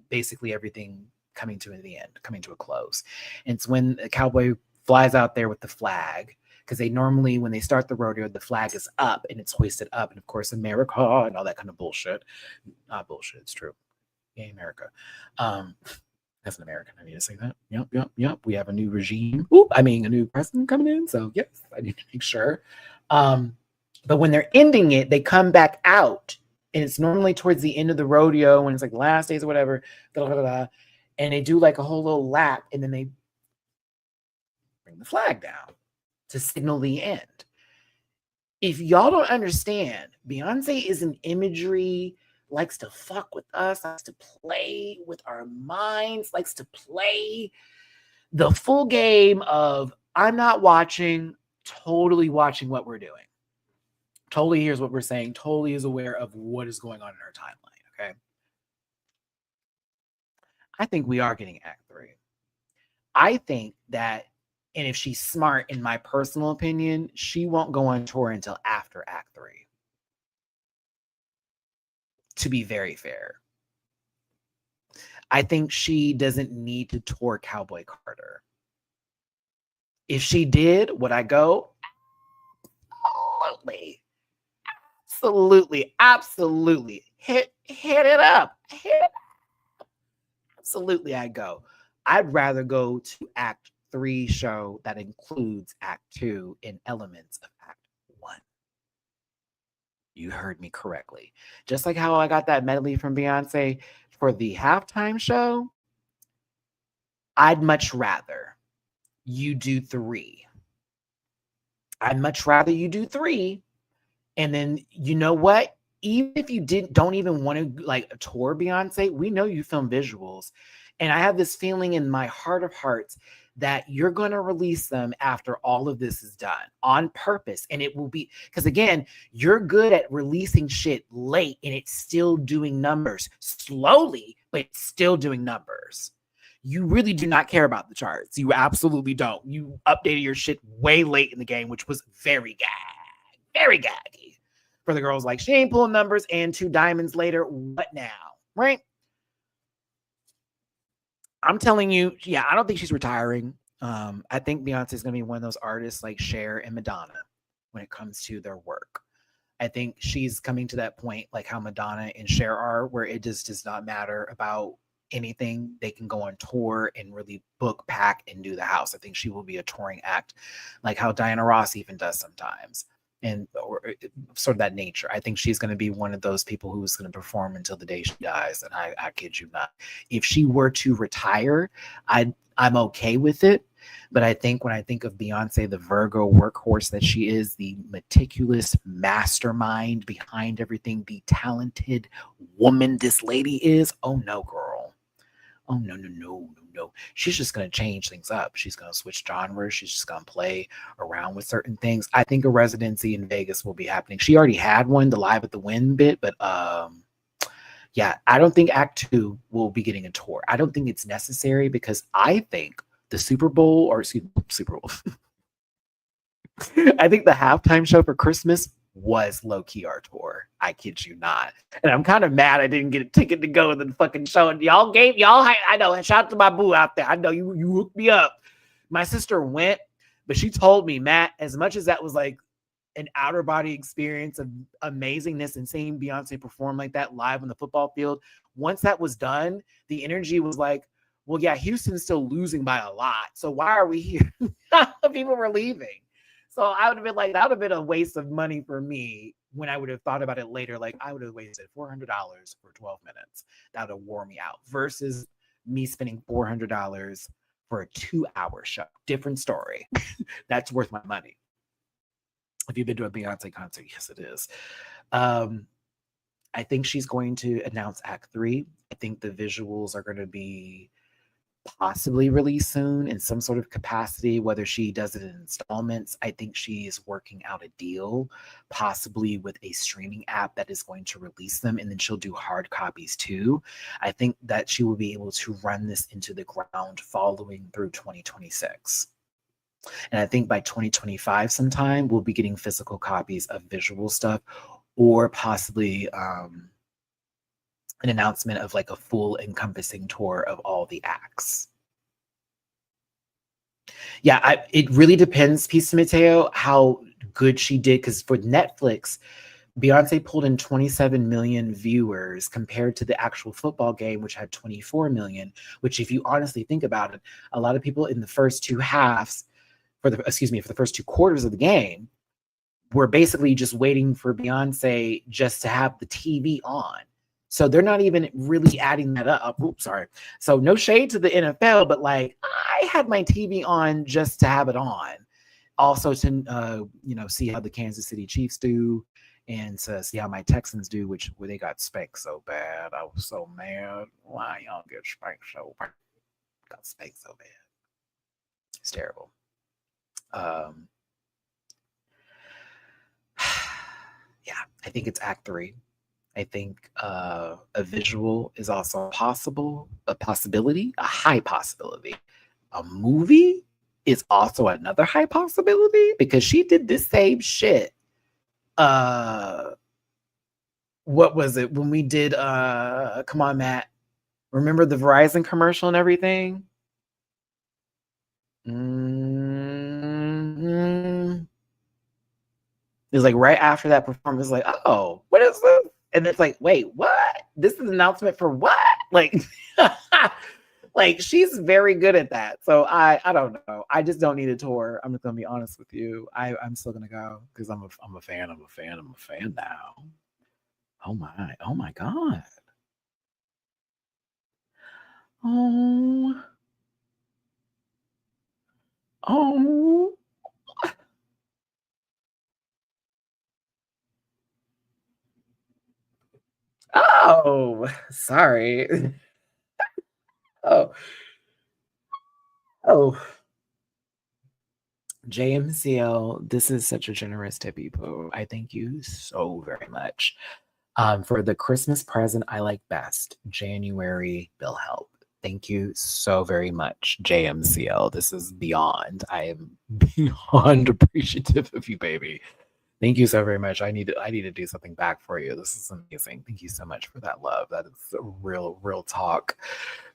basically everything coming to the end, coming to a close. And it's when a cowboy flies out there with the flag, because they normally, when they start the rodeo, the flag is up and it's hoisted up. And of course, America and all that kind of bullshit. Not bullshit, it's true. Yay, America. As an American, I need to say that. Yep. We have a new regime. A new president coming in. So yes, I need to make sure. But when they're ending it, they come back out. And it's normally towards the end of the rodeo when it's like last days or whatever. And they do like a whole little lap. And then they bring the flag down to signal the end. If y'all don't understand, Beyonce is an imagery, likes to fuck with us, likes to play with our minds, likes to play the full game of I'm not watching, totally watching what we're doing. Totally hears what we're saying, totally is aware of what is going on in our timeline, okay? I think we are getting Act 3. I think that, and if she's smart, in my personal opinion, she won't go on tour until after Act 3. To be very fair. I think she doesn't need to tour Cowboy Carter. If she did, would I go? Absolutely. Absolutely. Absolutely. Hit it up. Absolutely, I'd go. I'd rather go to Act 3 show that includes Act 2 in elements of Act 1. You heard me correctly. Just like how I got that medley from Beyonce for the halftime show, I'd much rather you do 3. I'd much rather you do 3. And then, you know what? Even if you don't even want to like tour Beyonce, we know you film visuals. And I have this feeling in my heart of hearts that you're going to release them after all of this is done on purpose. And it will be, because again, you're good at releasing shit late and it's still doing numbers slowly, but it's still doing numbers. You really do not care about the charts. You absolutely don't. You updated your shit way late in the game, which was very gaggy. For the girls, like, she ain't pulling numbers, and 2 diamonds later, what now? Right? I'm telling you, yeah, I don't think she's retiring. I think Beyonce is going to be one of those artists like Cher and Madonna when it comes to their work. I think she's coming to that point, like how Madonna and Cher are, where it just does not matter about anything. They can go on tour and really book, pack, and do the house. I think she will be a touring act, like how Diana Ross even does sometimes, and or sort of that nature. I think she's going to be one of those people who's going to perform until the day she dies. And I kid you not. If she were to retire, I'm okay with it. But I think when I think of Beyonce, the Virgo workhorse that she is, the meticulous mastermind behind everything, the talented woman this lady is, oh no, girl. Oh, no. She's just going to change things up. She's going to switch genres. She's just going to play around with certain things. I think a residency in Vegas will be happening. She already had one, the Live at the Wynn bit, but yeah, I don't think Act 2 will be getting a tour. I don't think it's necessary because I think the Super Bowl. I think the halftime show for Christmas was low-key our tour. I kid you not. And I'm kind of mad I didn't get a ticket to go to the fucking show. And y'all, I know, shout out to my boo out there. I know you hooked me up. My sister went, but she told me, Matt, as much as that was like an outer body experience of amazingness and seeing Beyonce perform like that live on the football field, once that was done, the energy was like, well, yeah, Houston's still losing by a lot. So why are we here? People were leaving. So I would have been like, that would have been a waste of money for me when I would have thought about it later. Like, I would have wasted $400 for 12 minutes. That would have wore me out versus me spending $400 for a 2-hour show. Different story. That's worth my money. If you've been to a Beyonce concert, yes, it is. I think she's going to announce Act 3. I think the visuals are going to be possibly released soon in some sort of capacity, whether she does it in installments. I think she is working out a deal, possibly with a streaming app that is going to release them, and then she'll do hard copies too. I think that she will be able to run this into the ground following through 2026. And I think by 2025 sometime, we'll be getting physical copies of visual stuff, or possibly an announcement of like a full encompassing tour of all the acts. Yeah, it really depends, Pisa Mateo, how good she did. Because for Netflix, Beyonce pulled in 27 million viewers compared to the actual football game, which had 24 million, which if you honestly think about it, a lot of people in the first 2 halves, for the first 2 quarters of the game, were basically just waiting for Beyonce just to have the TV on. So they're not even really adding that up. Oops, sorry. So no shade to the NFL, but like, I had my TV on just to have it on. also to see how the Kansas City Chiefs do, and to see how my Texans do, where they got spanked so bad. I was so mad. Why y'all get spanked so bad? Got spanked so bad. It's terrible. Yeah, I think it's Act 3. I think a visual is also a possibility, a high possibility. A movie is also another high possibility because she did this same shit. What was it when we did come on, Matt? Remember the Verizon commercial and everything? Mm-hmm. It was like right after that performance, like, oh, what is this? And it's like, wait, what? This is an announcement for what? Like, like she's very good at that. So I don't know. I just don't need a tour. I'm just gonna be honest with you. I'm still gonna go because I'm a fan. I'm a fan now. Oh my God. Oh. Oh. Oh, sorry. Oh. Oh. JMCL, this is such a generous tippy poo. I thank you so very much. For the Christmas present I like best, January Bill Help. Thank you so very much, JMCL. This is beyond. I am beyond appreciative of you, baby. Thank you so very much. I need to do something back for you. This is amazing. Thank you so much for that love. That is a real talk.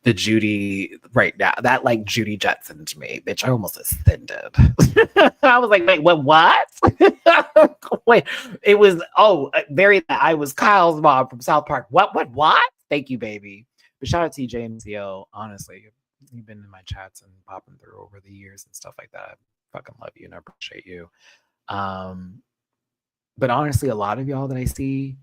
The Judy right now, that like Judy Jetson to me, bitch. I almost ascended. I was like, wait, what? Wait, it was I was Kyle's mom from South Park. What? Thank you, baby. But shout out to JMCL. Honestly, you've been in my chats and popping through over the years and stuff like that. I fucking love you and I appreciate you. But honestly, a lot of y'all that I see,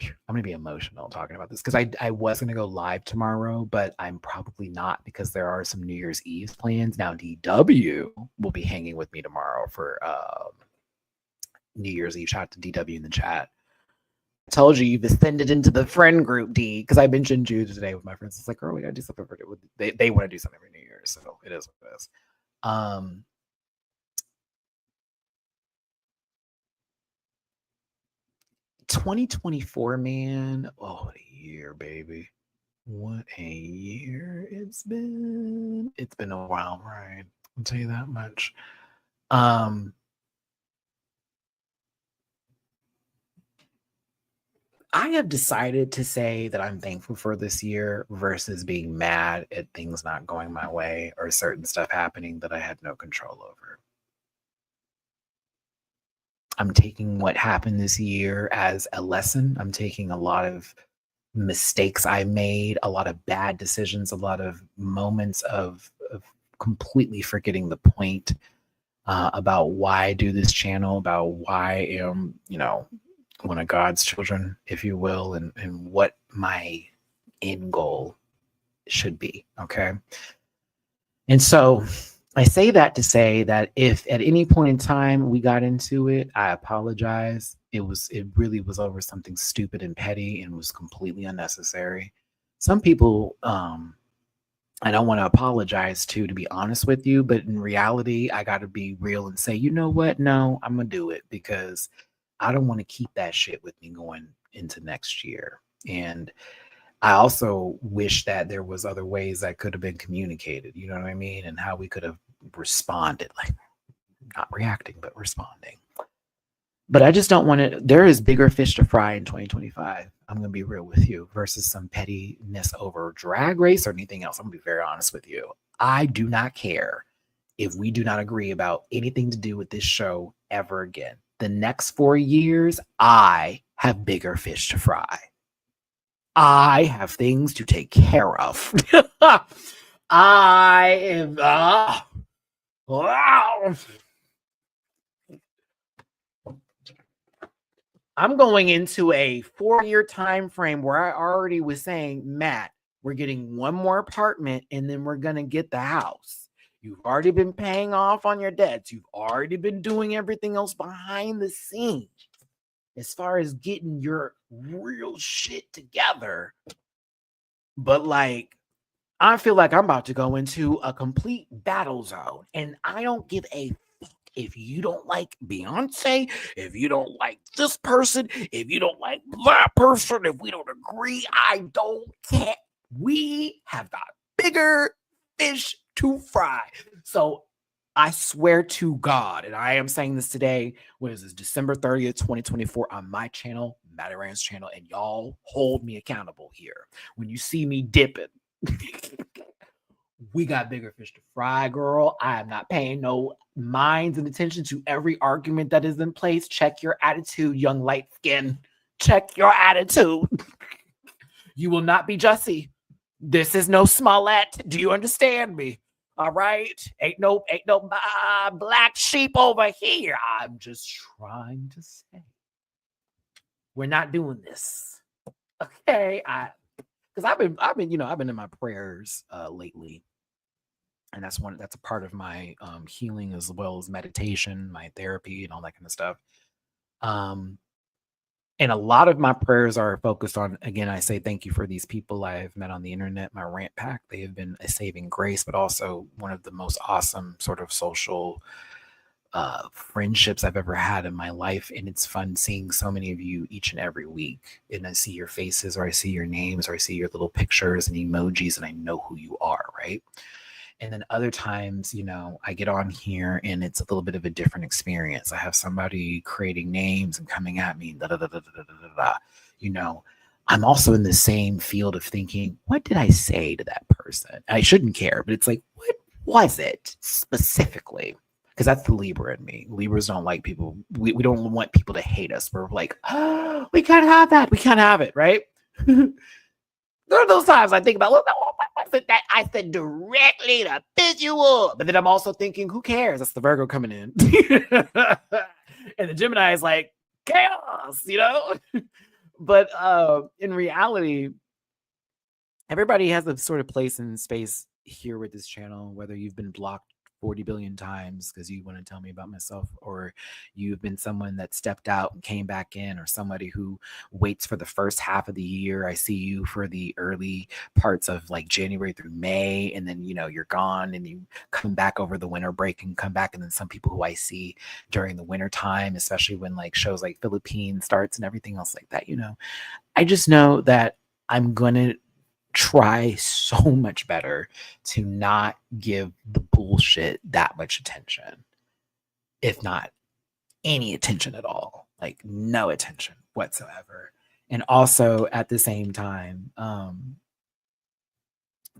I'm gonna be emotional talking about this because I was gonna go live tomorrow, but I'm probably not because there are some New Year's Eve plans. Now DW will be hanging with me tomorrow for New Year's Eve. Shout out to DW in the chat. I told you you've ascended into the friend group, D, because I mentioned you today with my friends. It's like, girl, we gotta do something for it. They want to do something for New Year's, so it is what it is. 2024, man. Oh, what a year, baby. What a year it's been. It's been a wild ride. I'll tell you that much. I have decided to say that I'm thankful for this year versus being mad at things not going my way or certain stuff happening that I had no control over. I'm taking what happened this year as a lesson. I'm taking a lot of mistakes I made, a lot of bad decisions, a lot of moments of completely forgetting the point about why I do this channel, about why I am, one of God's children, if you will, and what my end goal should be. Okay. And so I say that to say that if at any point in time we got into it, I apologize. It really was over something stupid and petty and was completely unnecessary. Some people I don't want to apologize to be honest with you, but in reality, I got to be real and say, you know what? No, I'm going to do it because I don't want to keep that shit with me going into next year. And I also wish that there was other ways that could have been communicated, you know what I mean? And how we could have responded, like not reacting, but responding. But I just don't want to, there is bigger fish to fry in 2025. I'm going to be real with you versus some pettiness over Drag Race or anything else. I'm going to be very honest with you. I do not care if we do not agree about anything to do with this show ever again. The next 4 years, I have bigger fish to fry. I have things to take care of. I am. Wow. I'm going into a 4-year time frame where I already was saying, Matt, we're getting one more apartment and then we're going to get the house. You've already been paying off on your debts. You've already been doing everything else behind the scenes as far as getting your real shit together. But like, I feel like I'm about to go into a complete battle zone, and I don't give a fuck if you don't like Beyonce, if you don't like this person, if you don't like that person, if we don't agree, I don't care. We have got bigger fish to fry. So I swear to God, and I am saying this today, what is this, December 30th, 2024, on my channel, MattyRants channel, and y'all hold me accountable here. When you see me dipping, we got bigger fish to fry, girl. I am not paying no minds and attention to every argument that is in place. Check your attitude, young light skin. Check your attitude. You will not be Jussie. This is no Smollett. Do you understand me? All right. Ain't no black sheep over here. I'm just trying to say we're not doing this. Okay. Because I've been in my prayers lately. And that's a part of my healing, as well as meditation, my therapy, and all that kind of stuff. And a lot of my prayers are focused on, again, I say thank you for these people I've met on the internet, my rant pack. They have been a saving grace, but also one of the most awesome sort of social friendships I've ever had in my life. And it's fun seeing so many of you each and every week. And I see your faces, or I see your names, or I see your little pictures and emojis, and I know who you are, right? And then other times, I get on here and it's a little bit of a different experience. I have somebody creating names and coming at me, da, da, da, da, da, da, da. I'm also in the same field of thinking, what did I say to that person? I shouldn't care, but it's like, what was it specifically? Because that's the Libra in me. Libras don't like people. We don't want people to hate us. We're like, oh, we can't have that. We can't have it, right? There are those times I think about, what was it that I said directly to piss you off? But then I'm also thinking, who cares? That's the Virgo coming in. And the Gemini is like, chaos, But in reality, everybody has a sort of place and space here with this channel, whether you've been blocked 40 billion times because you want to tell me about myself, or you've been someone that stepped out and came back in, or somebody who waits for the first half of the year. I see you for the early parts of like January through May, and then you're gone and you come back over the winter break and come back. And then some people who I see during the winter time, especially when like shows like Philippines starts and everything else like that, I just know that I'm gonna try so much better to not give the bullshit that much attention, if not any attention at all, like no attention whatsoever. And also at the same time,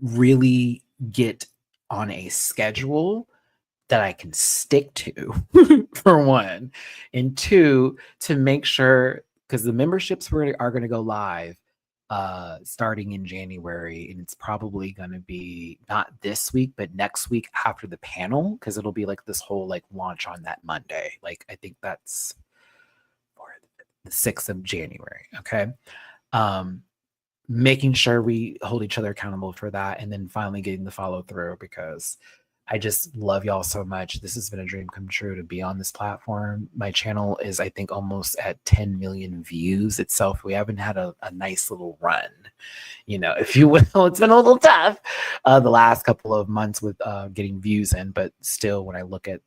really get on a schedule that I can stick to, for one, and two, to make sure, because the memberships are going to go live starting in January, and it's probably going to be not this week but next week after the panel, because it'll be like this whole like launch on that Monday. Like I think that's for the 6th of January. Okay. Making sure we hold each other accountable for that, and then finally getting the follow through, because I just love y'all so much. This has been a dream come true to be on this platform. My channel is, I think, almost at 10 million views itself. We haven't had a nice little run, if you will. It's been a little tough the last couple of months with getting views in, but still, when I look at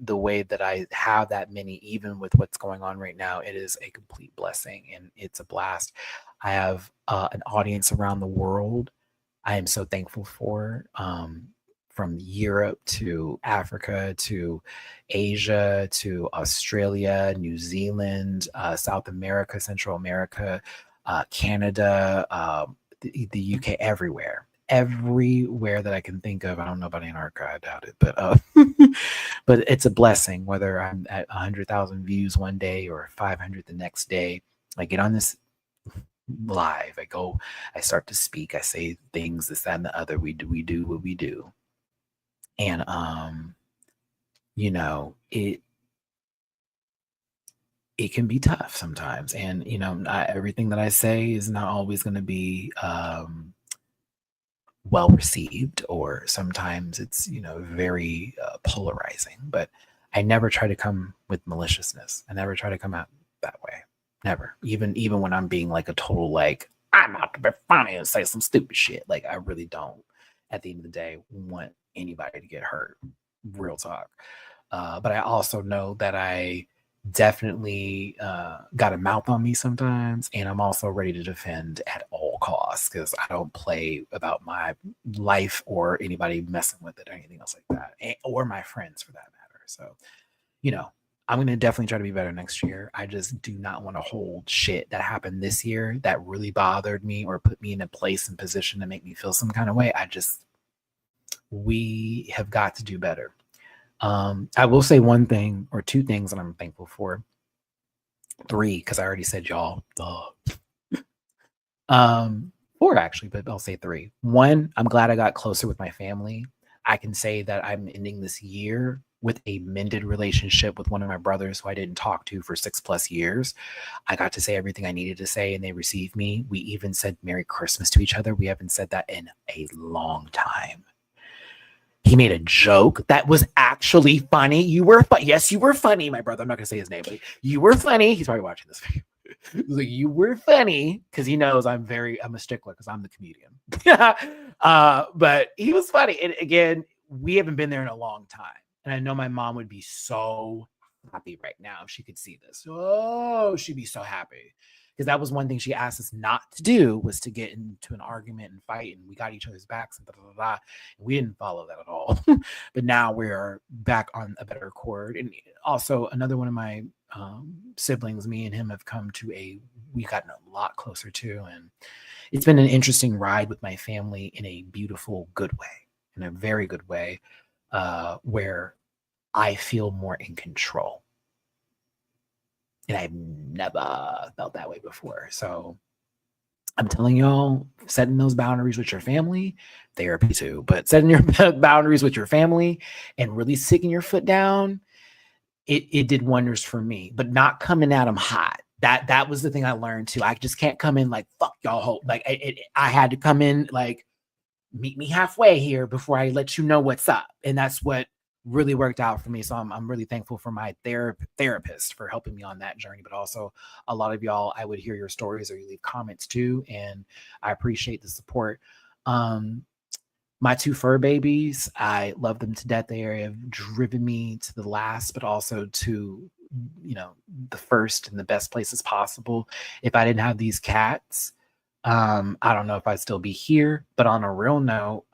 the way that I have that many, even with what's going on right now, it is a complete blessing and it's a blast. I have an audience around the world I am so thankful for, from Europe to Africa to Asia to Australia, New Zealand, South America, Central America, Canada, the UK, everywhere that I can think of. I don't know about Antarctica, I doubt it, but but it's a blessing, whether I'm at 100,000 views one day or 500 the next day. I get on this live, I start to speak, I say things, this, that, and the other. We do what we do. And it can be tough sometimes. And not everything that I say is not always going to be well received, or sometimes it's, very polarizing. But I never try to come with maliciousness. I never try to come out that way. Never. Even when I'm being like a total like I'm out to be funny and say some stupid shit. Like I really don't. At the end of the day, want anybody to get hurt. Real talk. But I also know that I definitely got a mouth on me sometimes, and I'm also ready to defend at all costs because I don't play about my life or anybody messing with it or anything else like that, or my friends for that matter. So, I'm going to definitely try to be better next year. I just do not want to hold shit that happened this year that really bothered me or put me in a place and position to make me feel some kind of way. We have got to do better. I will say one thing or two things that I'm thankful for. Three, because I already said y'all. Four actually, but I'll say three. One, I'm glad I got closer with my family. I can say that I'm ending this year with a mended relationship with one of my brothers who I didn't talk to for 6+ years. I got to say everything I needed to say, and they received me. We even said Merry Christmas to each other. We haven't said that in a long time. He made a joke that was actually funny. You were yes, you were funny, my brother. I'm not gonna say his name, but you were funny. He's probably watching this video. Like, you were funny, because he knows I'm a stickler because I'm the comedian. But he was funny. And again, we haven't been there in a long time. And I know my mom would be so happy right now if she could see this. Oh, she'd be so happy. Because that was one thing she asked us not to do, was to get into an argument and fight, and we got each other's backs and blah, blah, blah. And we didn't follow that at all. But now we're back on a better chord. And also another one of my siblings, me and him have come to we've gotten a lot closer too. And it's been an interesting ride with my family in a beautiful, good way, in a very good way, where I feel more in control. And I've never felt that way before. So I'm telling y'all, setting those boundaries with your family, therapy too, but setting your boundaries with your family and really sticking your foot down, it did wonders for me. But not coming at them hot. That was the thing I learned too. I just can't come in like, fuck y'all hope. Like I had to come in like, meet me halfway here before I let you know what's up. And that's what really worked out for me. So I'm really thankful for my therapist for helping me on that journey. But also a lot of y'all, I would hear your stories or you leave comments too, and I appreciate the support. My two fur babies, I love them to death. They have driven me to the last, but also to, the first and the best places possible. If I didn't have these cats, I don't know if I'd still be here. But on a real note,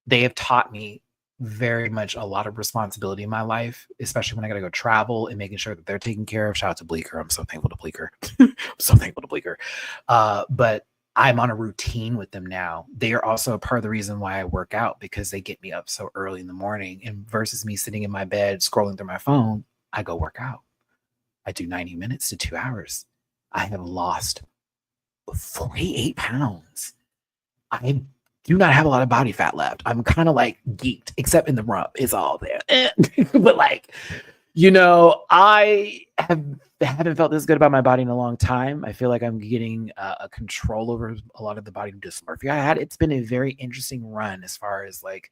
they have taught me very much a lot of responsibility in my life, especially when I got to go travel and making sure that they're taken care of. Shout out to Bleecker. I'm so thankful to Bleecker. I'm so thankful to Bleecker. But I'm on a routine with them now. They are also a part of the reason why I work out, because they get me up so early in the morning, and versus me sitting in my bed scrolling through my phone, I go work out. I do 90 minutes to 2 hours. I have lost 48 pounds. I do not have a lot of body fat left. I'm kind of like geeked, except in the rump. It's all there. But like, I haven't felt this good about my body in a long time. I feel like I'm getting a control over a lot of the body dysmorphia I had. It's been a very interesting run as far as like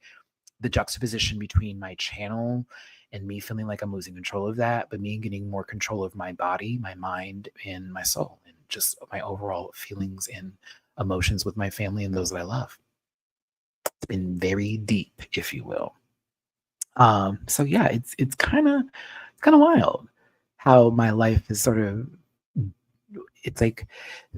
the juxtaposition between my channel and me feeling like I'm losing control of that, but me getting more control of my body, my mind, and my soul, and just my overall feelings and emotions with my family and those that I love. It's been very deep, if you will. So yeah, it's kind of wild how my life is sort of, it's like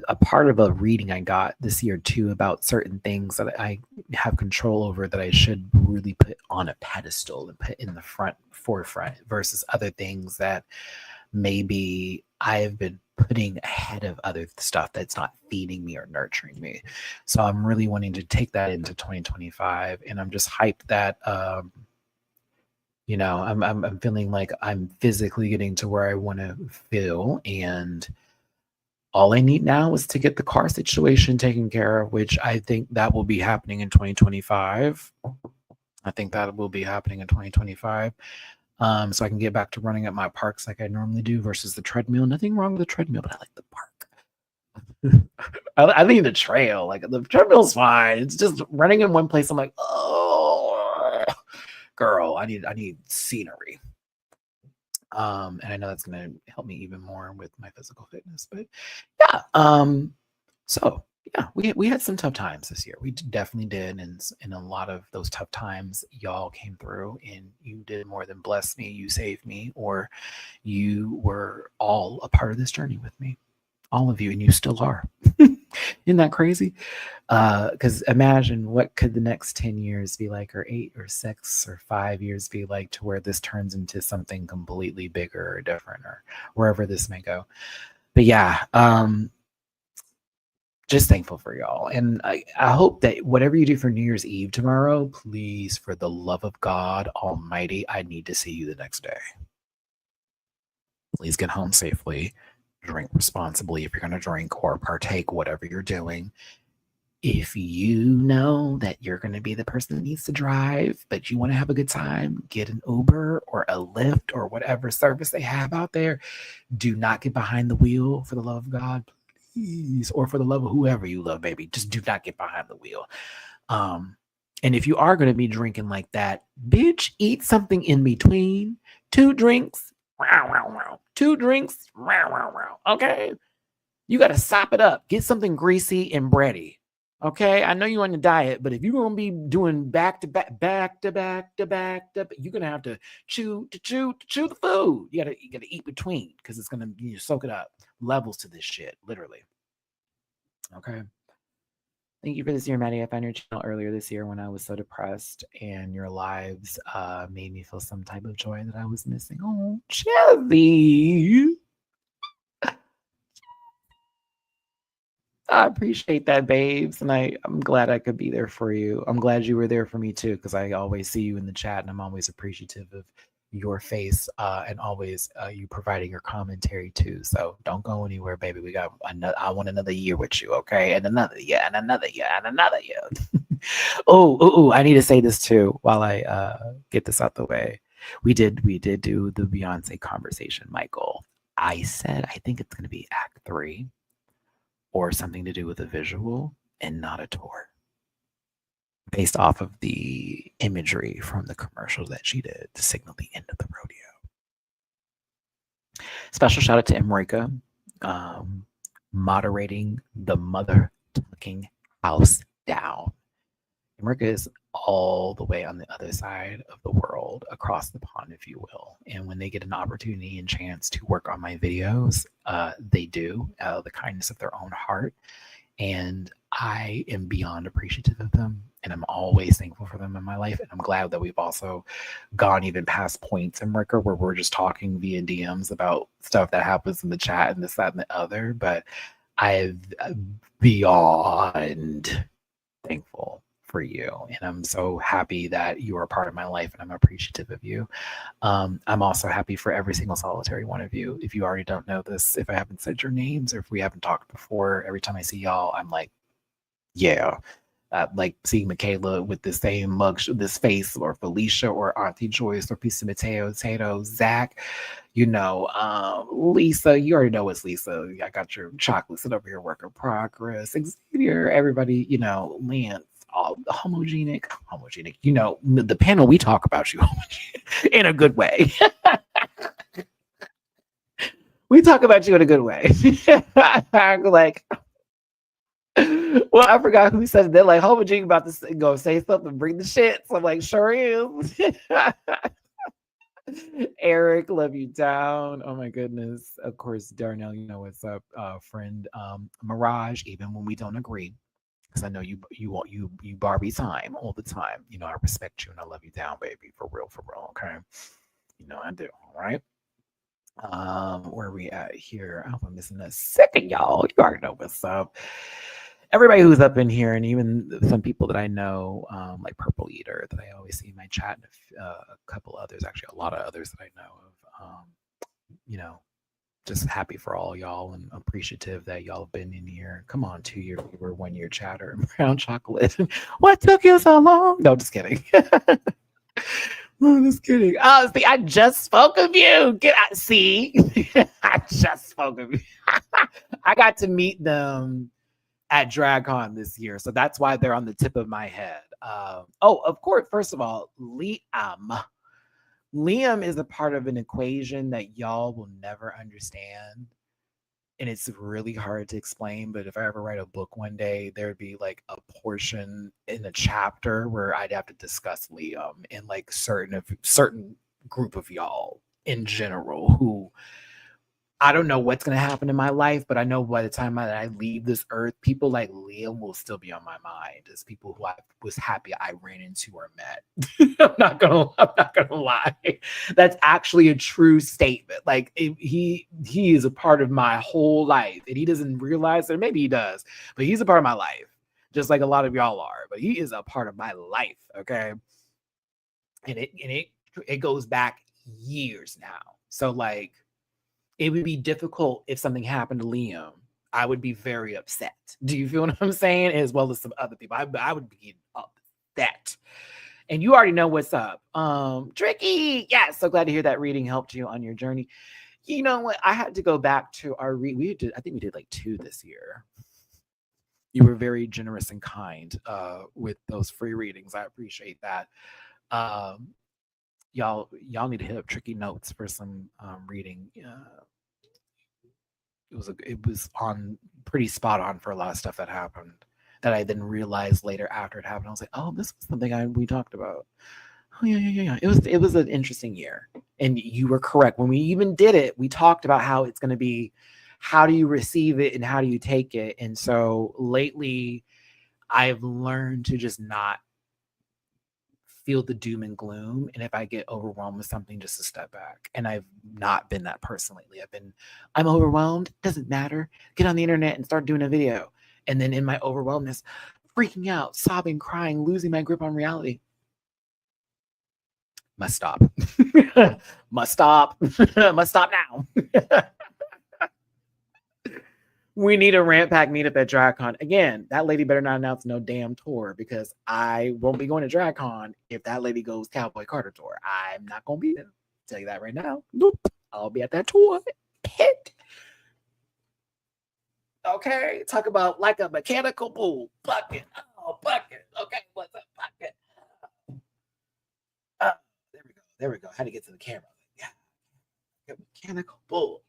a part of a reading I got this year too about certain things that I have control over that I should really put on a pedestal and put in the forefront versus other things that maybe I've been putting ahead of other stuff that's not feeding me or nurturing me. So I'm really wanting to take that into 2025, and I'm just hyped that I'm feeling like I'm physically getting to where I want to feel, and all I need now is to get the car situation taken care of, which I think that will be happening in 2025. I think that will be happening in 2025. So I can get back to running at my parks like I normally do versus the treadmill. Nothing wrong with the treadmill, but I like the park. I need a trail. Like the treadmill's fine. It's just running in one place. I'm like, oh, girl, I need scenery. And I know that's gonna help me even more with my physical fitness. But yeah, so yeah, we had some tough times this year. We definitely did, and in a lot of those tough times, y'all came through, and you did more than bless me. You saved me, or you were all a part of this journey with me, all of you, and you still are. Isn't that crazy? Because imagine what could the next 10 years be like, or 8 or 6 or 5 years be like, to where this turns into something completely bigger or different, or wherever this may go. But yeah, just thankful for y'all. And I hope that whatever you do for New Year's Eve tomorrow, please, for the love of God Almighty, I need to see you the next day. Please get home safely. Drink responsibly if you're going to drink, or partake, whatever you're doing. If you know that you're going to be the person that needs to drive, but you want to have a good time, get an Uber or a Lyft or whatever service they have out there. Do not get behind the wheel, for the love of God, please, or for the love of whoever you love, baby. Just do not get behind the wheel. And if you are going to be drinking like that, bitch, eat something in between. 2 drinks. 2 drinks. Okay. You got to sop it up. Get something greasy and bready. Okay. I know you're on the diet, but if you're going to be doing back to back, you're going to have to chew the food. You got to eat between, because it's going to soak it up. Levels to this shit, literally. Okay. Thank you for this year, Matty. I found your channel earlier this year when I was so depressed, and your lives made me feel some type of joy that I was missing. Oh, Chevy. I appreciate that, babes. And I'm glad I could be there for you. I'm glad you were there for me too, because I always see you in the chat, and I'm always appreciative of your face, and always you providing your commentary too. So don't go anywhere, baby. We got I want another year with you, okay? And another year, and another year, and another year. oh, I need to say this too while I get this out the way. We did do the Beyonce conversation, Michael. I said I think it's going to be Act 3, or something to do with a visual and not a tour, based off of the imagery from the commercial that she did to signal the end of the rodeo. Special shout out to Emrika, moderating the mother-tucking house down. Emrika is all the way on the other side of the world, across the pond, if you will. And when they get an opportunity and chance to work on my videos, they do, out of the kindness of their own heart. And I am beyond appreciative of them, and I'm always thankful for them in my life. And I'm glad that we've also gone even past points in Ricker where we're just talking via DMs about stuff that happens in the chat and this, that, and the other. But I've beyond thankful for you, and I'm so happy that you are a part of my life, and I'm appreciative of you. I'm also happy for every single solitary one of you. If you already don't know this, if I haven't said your names, or if we haven't talked before, every time I see y'all, I'm like, yeah. Like seeing Michaela with the same mug, this face, or Felicia, or Auntie Joyce, or Piece of Potato, Zach, Lisa, you already know it's Lisa. I got your chocolate sit over here, work in progress. Xavier, everybody, Lance, all homogenic, the panel, we talk about you in a good way. We talk about you in a good way. Like, well, I forgot who said it. They're like, homogenic about to go say something, bring the shit. So I'm like, sure is. Eric, love you down. Oh my goodness. Of course, Darnell, you know what's up, friend. Mirage, even when we don't agree, because I know you want you Barbie time all the time. I respect you and I love you down, baby, for real, okay? I do. All right. Where are we at here? I'm missing a second, y'all. You already know what's up. Everybody who's up in here, and even some people that I know, like Purple Eater, that I always see in my chat, and a couple others, actually a lot of others that I know of. Just happy for all y'all, and appreciative that y'all have been in here. Come on, 2-year viewer, 1-year chatter, and brown chocolate. What took you so long? No, just kidding. No, just kidding. Oh, see, I just spoke of you. Get out. See, I just spoke of you. I got to meet them at DragCon this year, so that's why they're on the tip of my head. Of course, first of all, Liam. Liam is a part of an equation that y'all will never understand. And it's really hard to explain, but if I ever write a book one day, there'd be like a portion in a chapter where I'd have to discuss Liam and like certain group of y'all in general who I don't know what's going to happen in my life, but I know by the time I leave this earth, people like Liam will still be on my mind as people who I was happy I ran into or met. I'm not gonna lie. That's actually a true statement. Like he is a part of my whole life, and he doesn't realize it. Maybe he does, but he's a part of my life, just like a lot of y'all are. But he is a part of my life. Okay, and it goes back years now. So like, it would be difficult if something happened to Liam. I would be very upset. Do you feel what I'm saying? As well as some other people. I would be upset. And you already know what's up. Tricky. Yeah, so glad to hear that reading helped you on your journey. You know what? I had to go back to our I think we did like 2 this year. You were very generous and kind with those free readings. I appreciate that. Y'all need to hit up Tricky Notes for some reading. It was on pretty spot on for a lot of stuff that happened that I then realized later after it happened. I was like, oh, this was something we talked about. Oh yeah. It was an interesting year, and you were correct. When we even did it, we talked about how it's going to be. How do you receive it and how do you take it? And so lately, I've learned to just not feel the doom and gloom, and if I get overwhelmed with something, just to step back. And I've not been that person lately. I'm overwhelmed, doesn't matter, get on the internet and start doing a video, and then in my overwhelmness, freaking out, sobbing, crying, losing my grip on reality. Must stop. Must stop. Must stop now. We need a Rant Pack meetup at DragCon. Again, that lady better not announce no damn tour, because I won't be going to DragCon if that lady goes Cowboy Carter tour. I'm not going to be there. I'll tell you that right now. Nope. I'll be at that tour. Pit. Okay. Talk about like a mechanical bull. Bucket. Oh, bucket. Okay. What's up, bucket? There we go. How to get to the camera. Yeah. Mechanical bull.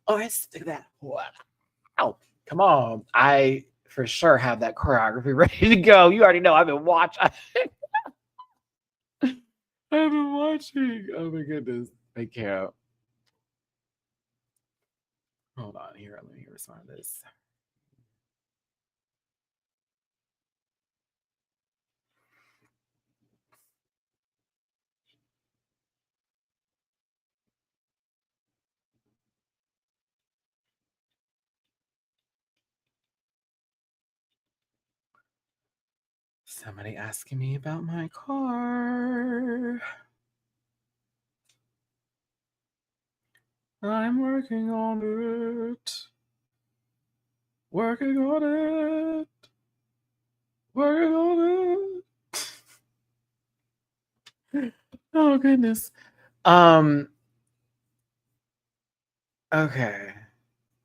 Oh, look at that. Wow. Come on. I for sure have that choreography ready to go. You already know I've been watching. I've been watching. Oh my goodness. I can't. Hold on here. Let me respond to this. Somebody asking me about my car. I'm working on it. Working on it. Working on it. Oh goodness. Okay.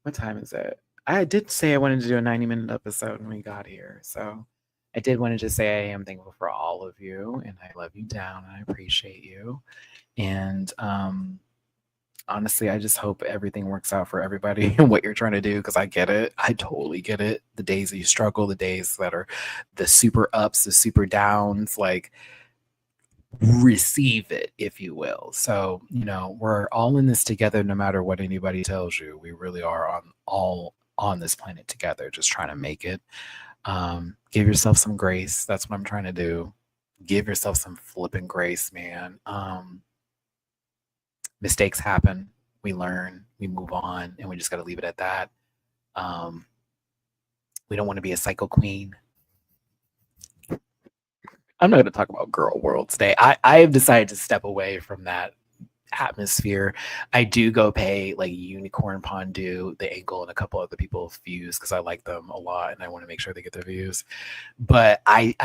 What time is it? I did say I wanted to do a 90-minute episode when we got here. So I did want to just say I am thankful for all of you, and I love you down, and I appreciate you. And honestly, I just hope everything works out for everybody and what you're trying to do, because I get it. I totally get it. The days that you struggle, the days that are the super ups, the super downs, like, receive it, if you will. So, we're all in this together, no matter what anybody tells you. We really are all on this planet together, just trying to make it. Give yourself some grace. That's what I'm trying to do. Give yourself some flipping grace, man. Mistakes happen. We learn, we move on, and we just got to leave it at that. We don't want to be a psycho queen. I'm not going to talk about girl world today. I have decided to step away from that atmosphere. I do go pay like Unicorn Pondu, the Ankle, and a couple other people's views because I like them a lot and I want to make sure they get their views. But I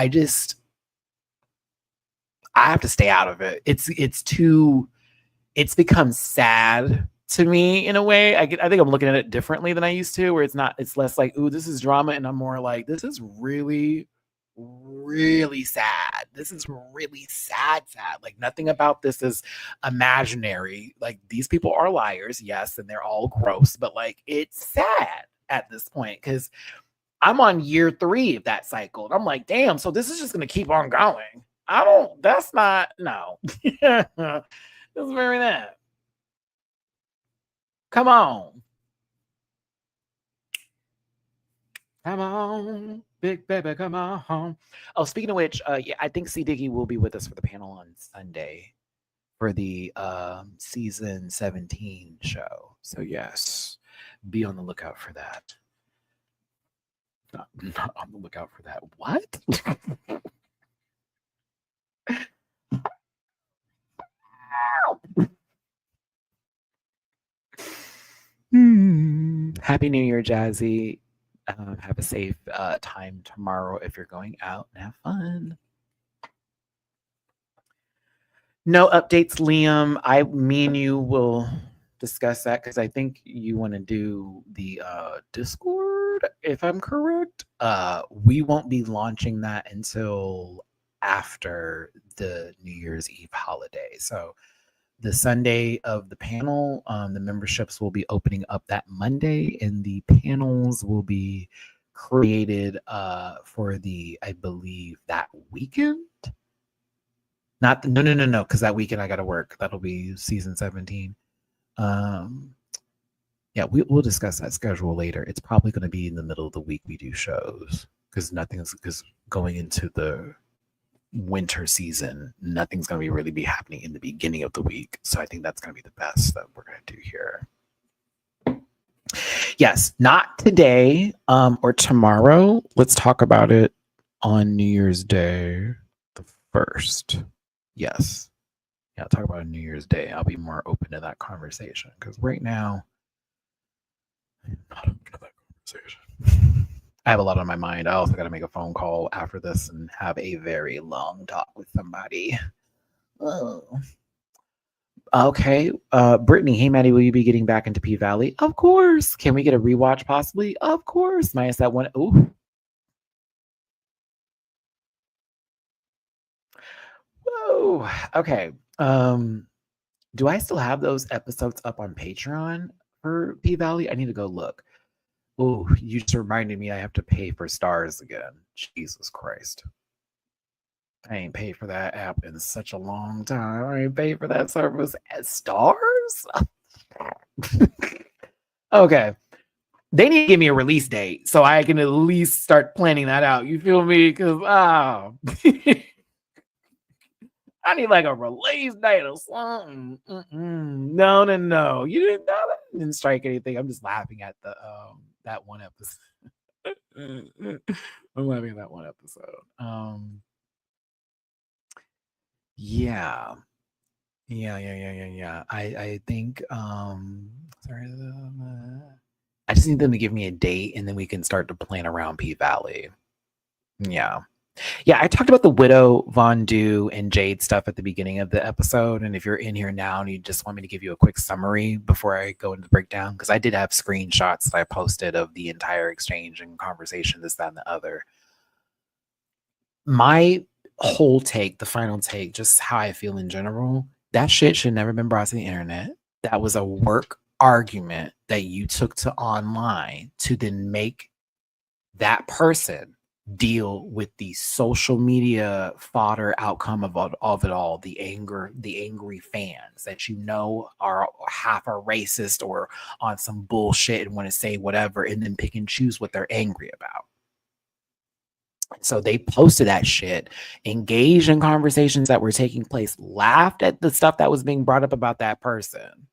have to stay out of it. It's become sad to me in a way. I think I'm looking at it differently than I used to, where it's less like, ooh, this is drama, and I'm more like, this is really, really sad. This is really sad. Like, nothing about this is imaginary. Like, these people are liars, yes, and they're all gross, but like, it's sad at this point because I'm on year 3 of that cycle, and I'm like, damn, so this is just gonna keep on going. That's not, no. It's very that. Come on. Come on, big baby, come on. Oh, speaking of which, yeah, I think C. Diggy will be with us for the panel on Sunday for the season 17 show. So yes, be on the lookout for that. Not on the lookout for that. What? Happy New Year, Jazzy. Have a safe time tomorrow if you're going out and have fun. No updates, Liam. Me and you will discuss that because I think you want to do the Discord, if I'm correct. We won't be launching that until after the New Year's Eve holiday. So the Sunday of the panel, the memberships will be opening up that Monday, and the panels will be created for I believe, that weekend. No, because that weekend I got to work. That'll be season 17. Yeah, we'll discuss that schedule later. It's probably going to be in the middle of the week we do shows because because going into the winter season, nothing's going to really be happening in the beginning of the week. So I think that's going to be the best that we're going to do here. Yes, not today or tomorrow. Let's talk about it on New Year's Day, the 1st. Yes. Yeah, talk about New Year's Day. I'll be more open to that conversation because right now, I'm not open to that conversation. I have a lot on my mind. I also got to make a phone call after this and have a very long talk with somebody. Oh. Okay. Brittany, hey, Maddie, will you be getting back into P Valley? Of course. Can we get a rewatch possibly? Of course. Minus that one. Ooh. Whoa. Okay. Do I still have those episodes up on Patreon for P Valley? I need to go look. Oh, you just reminded me I have to pay for stars again. Jesus Christ. I ain't paid for that app in such a long time. I ain't paid for that service as stars. Okay. They need to give me a release date so I can at least start planning that out. You feel me? Because I need like a release date or something. No. You didn't know that? Didn't strike anything. I'm just laughing at the that one episode. I'm laughing at that one episode. Yeah. I think sorry. I just need them to give me a date and then we can start to plan around P Valley. Yeah. Yeah, I talked about the Widow, Von Du, and Jade stuff at the beginning of the episode. And if you're in here now and you just want me to give you a quick summary before I go into the breakdown, because I did have screenshots that I posted of the entire exchange and conversation, this, that, and the other. My whole take, the final take, just how I feel in general, that shit should never been brought to the internet. That was a work argument that you took to online to then make that person deal with the social media fodder outcome of it all, the angry fans that are half are racist or on some bullshit and want to say whatever and then pick and choose what they're angry about. So they posted that shit, engaged in conversations that were taking place, laughed at the stuff that was being brought up about that person,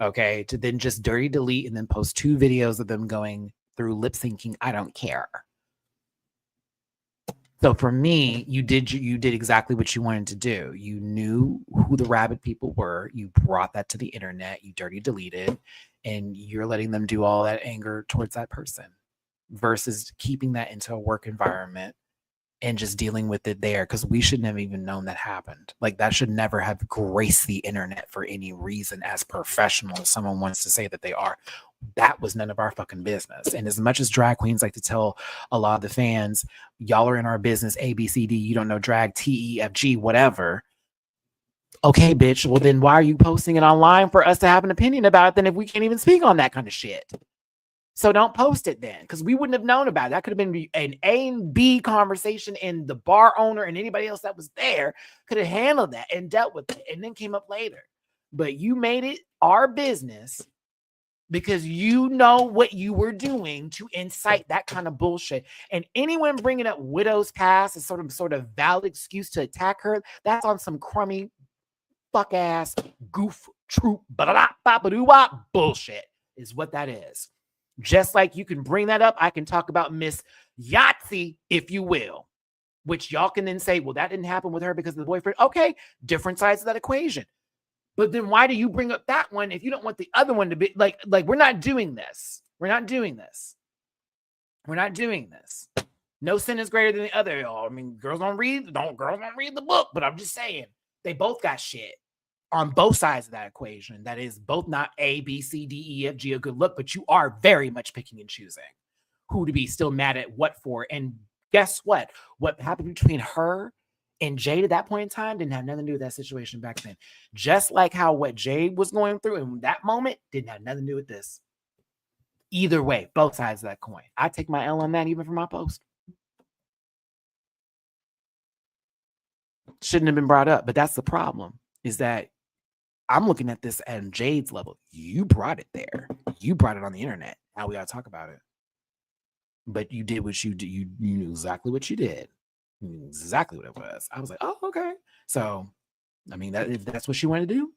okay, to then just dirty delete and then post 2 videos of them going through lip syncing, I don't care. So for me, you did exactly what you wanted to do. You knew who the rabid people were. You brought that to the internet. You dirty deleted, and you're letting them do all that anger towards that person versus keeping that into a work environment and just dealing with it there, because we shouldn't have even known that happened. Like, that should never have graced the internet for any reason, as professional as someone wants to say that they are. That was none of our fucking business. And as much as drag queens like to tell a lot of the fans, y'all are in our business, A, B, C, D, you don't know drag, T, E, F, G, whatever. Okay, bitch. Well, then why are you posting it online for us to have an opinion about it then if we can't even speak on that kind of shit? So don't post it then, because we wouldn't have known about it. That could have been an A and B conversation, and the bar owner and anybody else that was there could have handled that and dealt with it and then came up later. But you made it our business because you know what you were doing to incite that kind of bullshit. And anyone bringing up Widow's past as sort of valid excuse to attack her, that's on some crummy fuck ass goof troop bullshit is what that is. Just like you can bring that up, I can talk about Miss Yahtzee, if you will, which y'all can then say, well, that didn't happen with her because of the boyfriend. Okay, different sides of that equation. But then why do you bring up that one if you don't want the other one to be like we're not doing this. We're not doing this. We're not doing this. No sin is greater than the other, y'all. I mean, girls don't read the book, but I'm just saying they both got shit on both sides of that equation. That is both not A, B, C, D, E, F, G, a good look, but you are very much picking and choosing who to be still mad at what for. And guess what? What happened between her and Jade at that point in time didn't have nothing to do with that situation back then. Just like how what Jade was going through in that moment didn't have nothing to do with this. Either way, both sides of that coin. I take my L on that even for my post. Shouldn't have been brought up, but that's the problem, is that I'm looking at this at Jade's level. You brought it there. You brought it on the internet. Now we got to talk about it. But you did what you did. You knew exactly what you did. You knew exactly what it was. I was like, oh, okay. So, I mean, if that's what she wanted to do,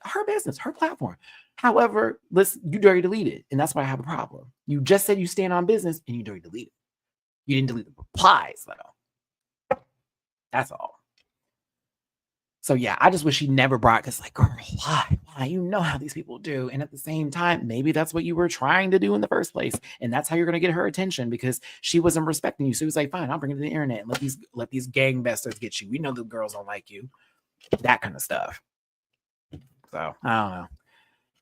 her business, her platform. However, you dirty deleted, and that's why I have a problem. You just said you stand on business, and you dirty deleted. You didn't delete the replies, though. That's all. So yeah, I just wish she never brought, because like, girl, why? You know how these people do. And at the same time, maybe that's what you were trying to do in the first place. And that's how you're going to get her attention, because she wasn't respecting you. So he was like, fine, I'll bring it to the internet and let these gangbusters get you. We know the girls don't like you. That kind of stuff. So I don't know.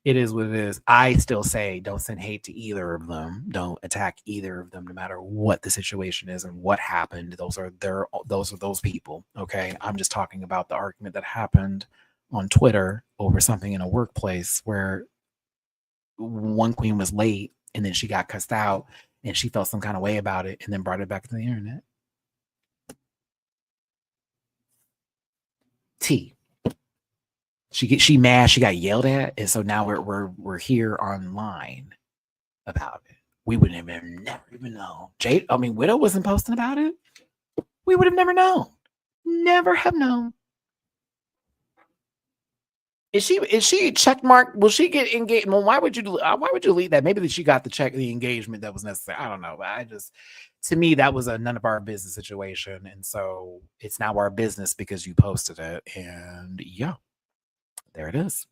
It is what it is. I still say don't send hate to either of them. Don't attack either of them, no matter what the situation is and what happened. Those are those people. Okay. I'm just talking about the argument that happened on Twitter over something in a workplace where one queen was late and then she got cussed out and she felt some kind of way about it and then brought it back to the internet. T. She mad, she got yelled at, and so now we're here online about it. We would have never even known. Widow wasn't posting about it. We would have never known. Never have known. Is she checkmarked? Will she get engaged? Well, why would you delete that? Maybe she got the engagement that was necessary. I don't know. But to me, that was a none of our business situation, and so it's now our business because you posted it, and yeah. There it is.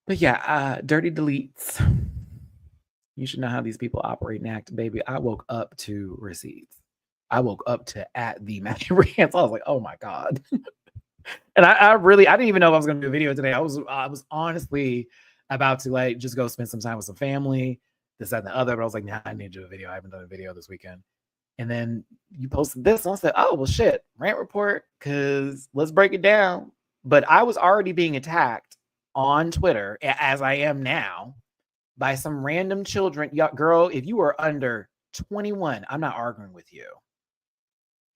But yeah, dirty deletes. You should know how these people operate and act, baby. I woke up to receipts. I woke up to at the Matty-Rants. I was like, oh my God. And I didn't even know if I was going to do a video today. I was honestly about to like just go spend some time with some family, this, that, and the other. But I was like, nah, I need to do a video. I haven't done a video this weekend. And then you posted this, and I said, oh, well, shit, rant report, because let's break it down. But I was already being attacked on Twitter, as I am now, by some random children. Girl, if you are under 21, I'm not arguing with you.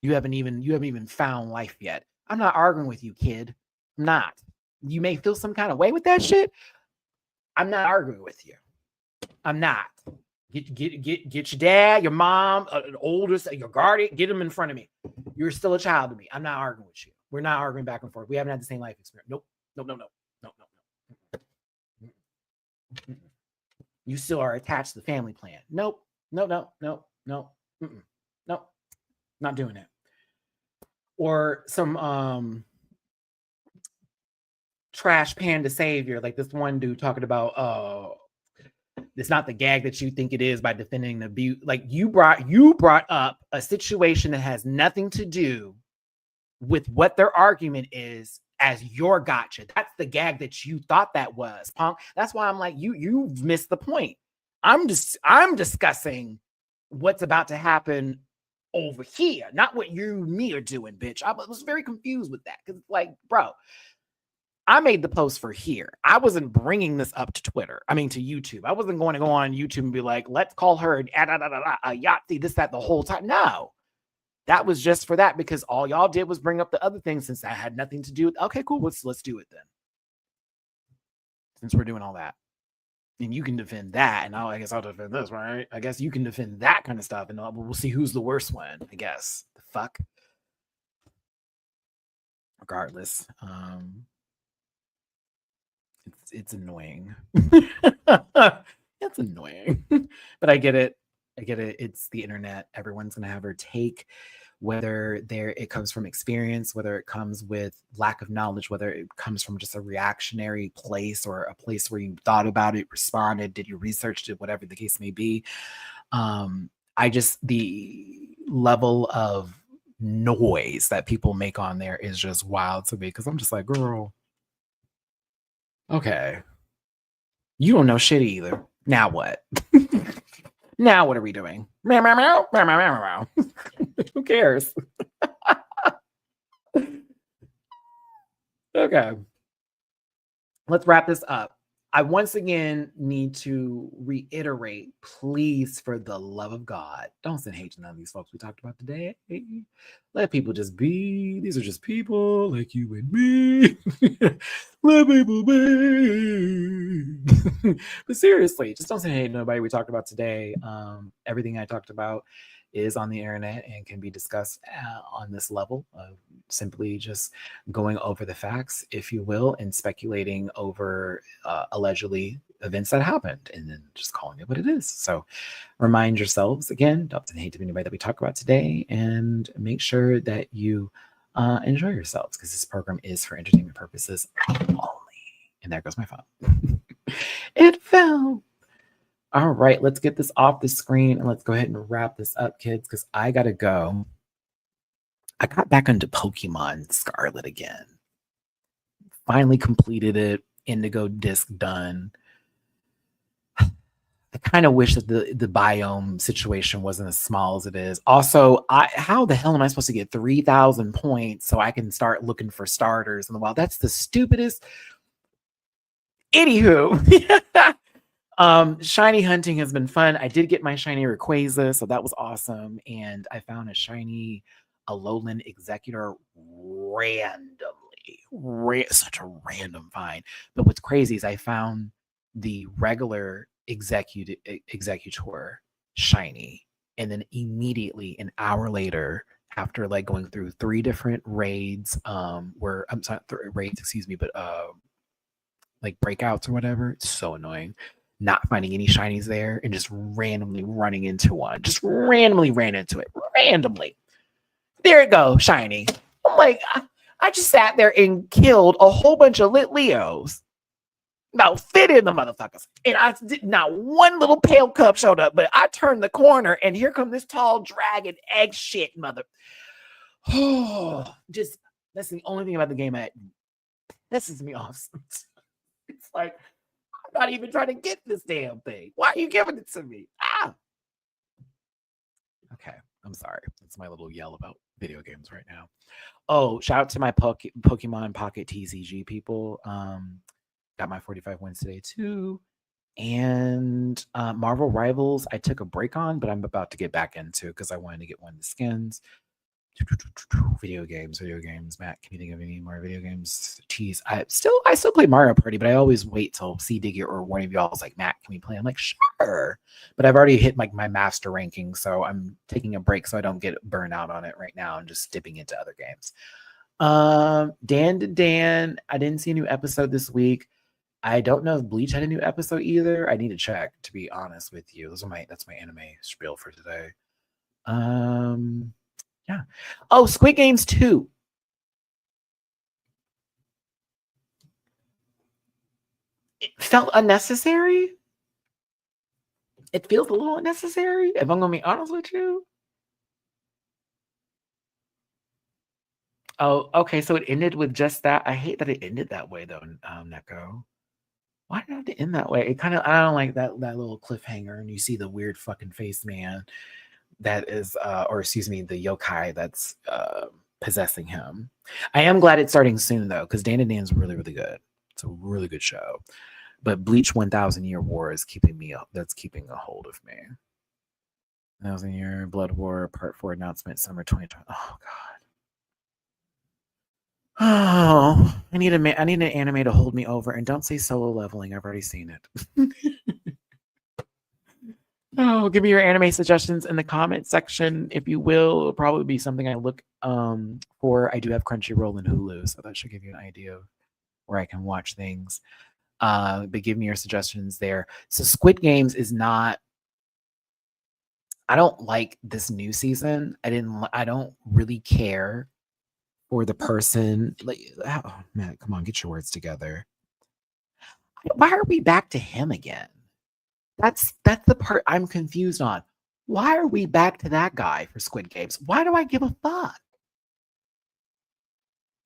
You haven't even found life yet. I'm not arguing with you, kid. I'm not. You may feel some kind of way with that shit. I'm not arguing with you. I'm not. Get your dad, your mom, an older, your guardian, get them in front of me. You're still a child to me. I'm not arguing with you. We're not arguing back and forth. We haven't had the same life experience. Nope. You still are attached to the family plan. Nope. No. Nope. Not doing it. Or some trash panda savior, like this one dude talking about It's not the gag that you think it is by defending the abuse. Like you brought up a situation that has nothing to do with what their argument is as your gotcha. That's the gag that you thought that was, punk. That's why I'm like, you've missed the point. I'm discussing what's about to happen over here, not what you and me are doing, bitch. I was very confused with that because, like, bro, I made the post for here. I wasn't bringing this up to Twitter. I mean, to YouTube. I wasn't going to go on YouTube and be like, let's call her a Yahtzee, this, that, the whole time. No, that was just for that because all y'all did was bring up the other thing since that had nothing to do with. Okay, cool. Let's do it then. Since we're doing all that. And you can defend that, and I guess I'll defend this, right? I guess you can defend that kind of stuff, and we'll see who's the worst one, I guess. The fuck? Regardless. It's annoying. It's annoying. But I get it. It's the internet. Everyone's gonna have her take, whether it comes from experience, whether it comes with lack of knowledge, whether it comes from just a reactionary place or a place where you thought about it, responded, did your research, did whatever the case may be. The level of noise that people make on there is just wild to me because I'm just like, girl, okay, you don't know shit either. Now what? Now what are we doing? Who cares? Okay. Let's wrap this up. I once again need to reiterate, please, for the love of God, don't send hate to none of these folks we talked about today. Let people just be. These are just people like you and me. Let people be. But seriously, just don't send hate to nobody we talked about today. Everything I talked about is on the internet and can be discussed on this level of simply just going over the facts, if you will, and speculating over allegedly events that happened and then just calling it what it is. So remind yourselves again, don't hate to anybody that we talk about today, and make sure that you enjoy yourselves because this program is for entertainment purposes only. And there goes my phone. It fell. All right, let's get this off the screen and let's go ahead and wrap this up, kids, because I gotta go. I got back into Pokemon Scarlet again. Finally completed it. Indigo disc done. I kind of wish that the biome situation wasn't as small as it is. Also, how the hell am I supposed to get 3,000 points so I can start looking for starters in the wild? That's the stupidest. Anywho. Shiny hunting has been fun. I did get my shiny Rayquaza, so that was awesome. And I found a shiny Alolan Executor randomly. Such a random find. But what's crazy is I found the regular Executor shiny. And then immediately an hour later, after like going through 3 different raids, like breakouts or whatever. It's so annoying. Not finding any shinies there and just randomly running into one. Just randomly ran into it. Randomly. There it goes, shiny. I'm like, I just sat there and killed a whole bunch of lit Leos. Now fit in the motherfuckers. And I did not one little pale cup showed up, but I turned the corner and here come this tall dragon egg shit mother. Oh, just that's the only thing about the game that pisses me off. It's like, I'm not even trying to get this damn thing. Why are you giving it to me? Okay, I'm sorry. That's my little yell about video games right now. Oh, shout out to my Pokemon Pocket TCG people. Got my 45 wins today too. And Marvel Rivals, I took a break on, but I'm about to get back into because I wanted to get one of the skins. Video games. Matt, can you think of any more video games? Jeez, I still play Mario Party, but I always wait till C Diggy or one of y'all is like, Matt, can we play? I'm like, sure. But I've already hit like my master ranking, so I'm taking a break so I don't get burnt out on it right now and just dipping into other games. Dan to Dan, I didn't see a new episode this week. I don't know if Bleach had a new episode either. I need to check, to be honest with you. That's my anime spiel for today. Yeah. Oh, Squid Games 2. It felt unnecessary. It feels a little unnecessary, if I'm gonna be honest with you. Oh, okay, so it ended with just that. I hate that it ended that way though, Neko. Why did it have to end that way? It kind of I don't like that little cliffhanger, and you see the weird fucking face man that is, or excuse me, the yokai that's possessing him. I am glad it's starting soon though, because Dan and Dan's really really good. It's a really good show. But Bleach 1000 Year War is keeping me up. That's keeping a hold of me. 1000 Year Blood War Part 4 announcement summer 2020. Oh god. Oh, I need an anime to hold me over, and don't say Solo Leveling. I've already seen it. Oh, give me your anime suggestions in the comment section, if you will. It'll probably be something I look for. I do have Crunchyroll and Hulu, so that should give you an idea of where I can watch things. But give me your suggestions there. So Squid Games is not. I don't like this new season. I don't really care for the person. Like, oh man, come on, get your words together. Why are we back to him again? That's the part I'm confused on. Why are we back to that guy for Squid Games? Why do I give a fuck?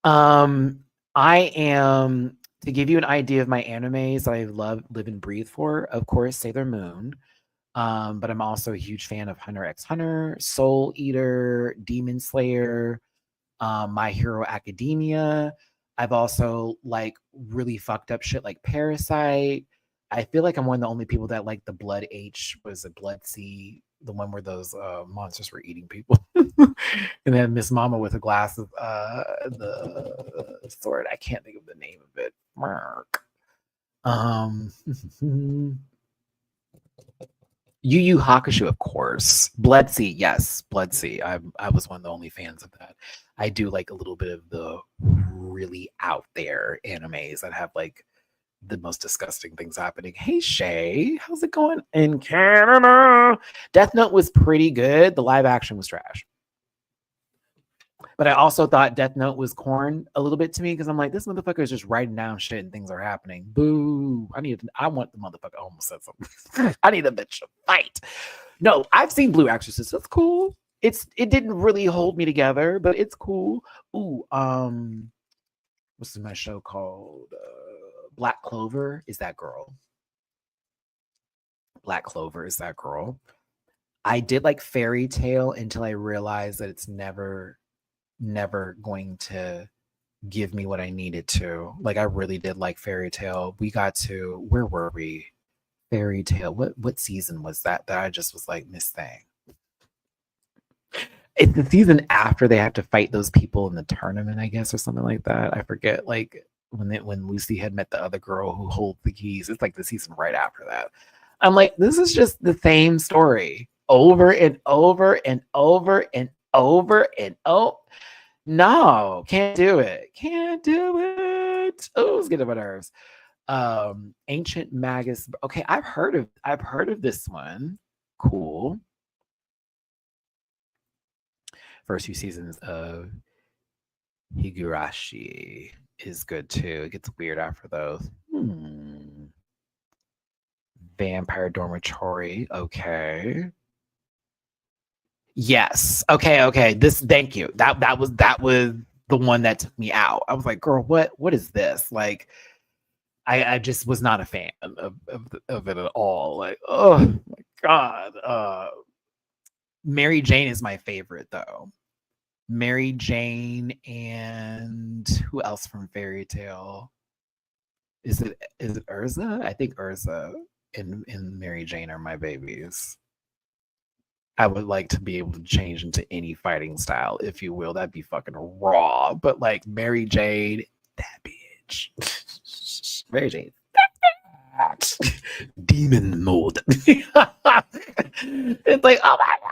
I am, to give you an idea of my animes I love, live and breathe for, of course, Sailor Moon. But I'm also a huge fan of Hunter x Hunter, Soul Eater, Demon Slayer, My Hero Academia. I've also like really fucked up shit like Parasite. I feel like I'm one of the only people that like the Blood H, was it Blood C, the one where those monsters were eating people. And then Miss Mama with a glass of the sword. I can't think of the name of it. Mark. Yu Yu Hakusho, of course. Blood Sea, yes, Blood Sea. I was one of the only fans of that. I do like a little bit of the really out there animes that have like the most disgusting things happening. Hey Shay, how's it going in Canada? Death Note was pretty good. The live action was trash. But I also thought Death Note was corn a little bit to me, because I'm like, this motherfucker is just writing down shit and things are happening. Boo. I want the motherfucker. I almost said something. I need a bitch to fight. No, I've seen Blue Exorcist. It's cool. It didn't really hold me together, but it's cool. Ooh, what's my show called? Black Clover is that girl. Black Clover is that girl. I did like Fairy Tale until I realized that it's never going to give me what I needed to. Like, I really did like Fairy Tale. We got to, where were we? Fairy Tale. What season was that I just was like, Miss Thing? It's the season after they have to fight those people in the tournament, I guess, or something like that. I forget. Like when Lucy had met the other girl who holds the keys. It's like the season right after that. I'm like, this is just the same story over and over and over and over and over. No, can't do it. Can't do it. Oh, it's getting on my nerves. Ancient Magus. Okay, I've heard of this one. Cool. First few seasons of Higurashi is good too. It gets weird after those. Vampire Dormitory. Okay. Yes. Okay. Thank you. That was the one that took me out. I was like, girl, what is this? Like, I just was not a fan of it at all. Like, oh my god. Mary Jane is my favorite though. Mary Jane, and who else from Fairy Tale? Is it Urza? I think Urza and Mary Jane are my babies. I would like to be able to change into any fighting style, if you will. That'd be fucking raw. But like Mary Jane, that bitch. Mary Jane. Demon mode. It's like, oh my god.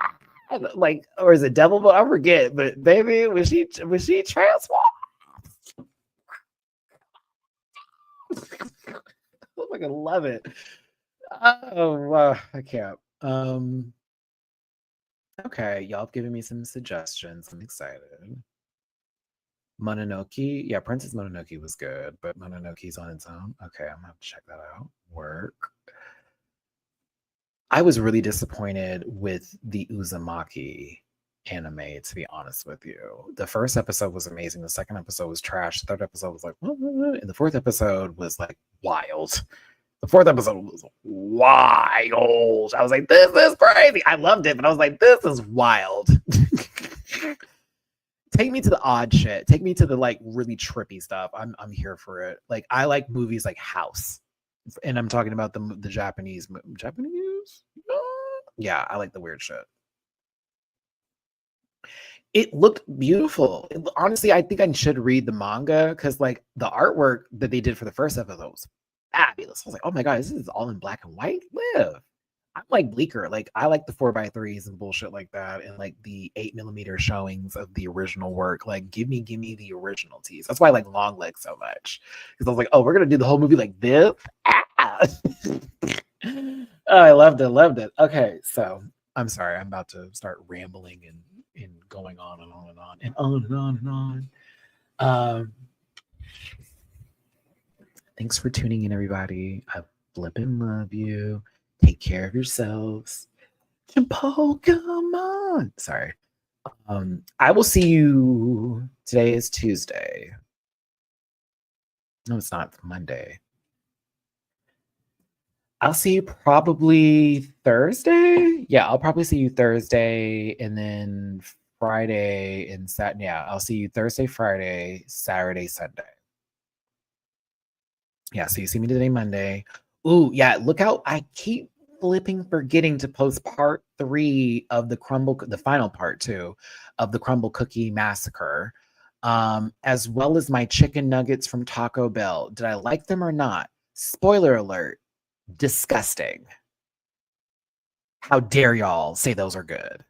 Like, or is it devil mode? I forget. But baby, was she transformed? I fucking love it. Oh wow, I can't. Okay, y'all have given me some suggestions. I'm excited. Mononoke. Yeah, Princess Mononoke was good, but Mononoke's on its own. Okay, I'm gonna have to check that out. Work. I was really disappointed with the Uzumaki anime, to be honest with you. The first episode was amazing. The second episode was trash. The third episode was like, and the fourth episode was like wild. The fourth episode was wild. I was like, this is crazy. I loved it, but I was like, this is wild. Take me to the odd shit. Take me to the like really trippy stuff. I'm here for it. Like I like movies like House, and I'm talking about the Japanese. Yeah, I like the weird shit. It looked beautiful. Honestly, I think I should read the manga because like the artwork that they did for the first episode was fabulous. I was like, oh my god, this is all in black and white. Live. I'm like Bleecker. Like I like the 4x3s and bullshit like that, and like the 8mm showings of the original work. Like give me the original teas. That's why I like Long Legs so much. Because I was like, oh, we're gonna do the whole movie like this. Oh, I loved it. Okay, so I'm sorry, I'm about to start rambling and going on and on and on and on and on and on. Thanks for tuning in, everybody. I flippin' love you. Take care of yourselves. Pokemon. Sorry. I will see you. Today is Tuesday. No, it's not. It's Monday. I'll see you probably Thursday. Yeah, I'll probably see you Thursday and then Friday and Saturday. Yeah, I'll see you Thursday, Friday, Saturday, Sunday. Yeah, so you see me today, Monday. Ooh, yeah, look out. I keep forgetting to post part 3 of the final part 2 of the Crumble Cookie Massacre, as well as my chicken nuggets from Taco Bell. Did I like them or not? Spoiler alert, disgusting. How dare y'all say those are good?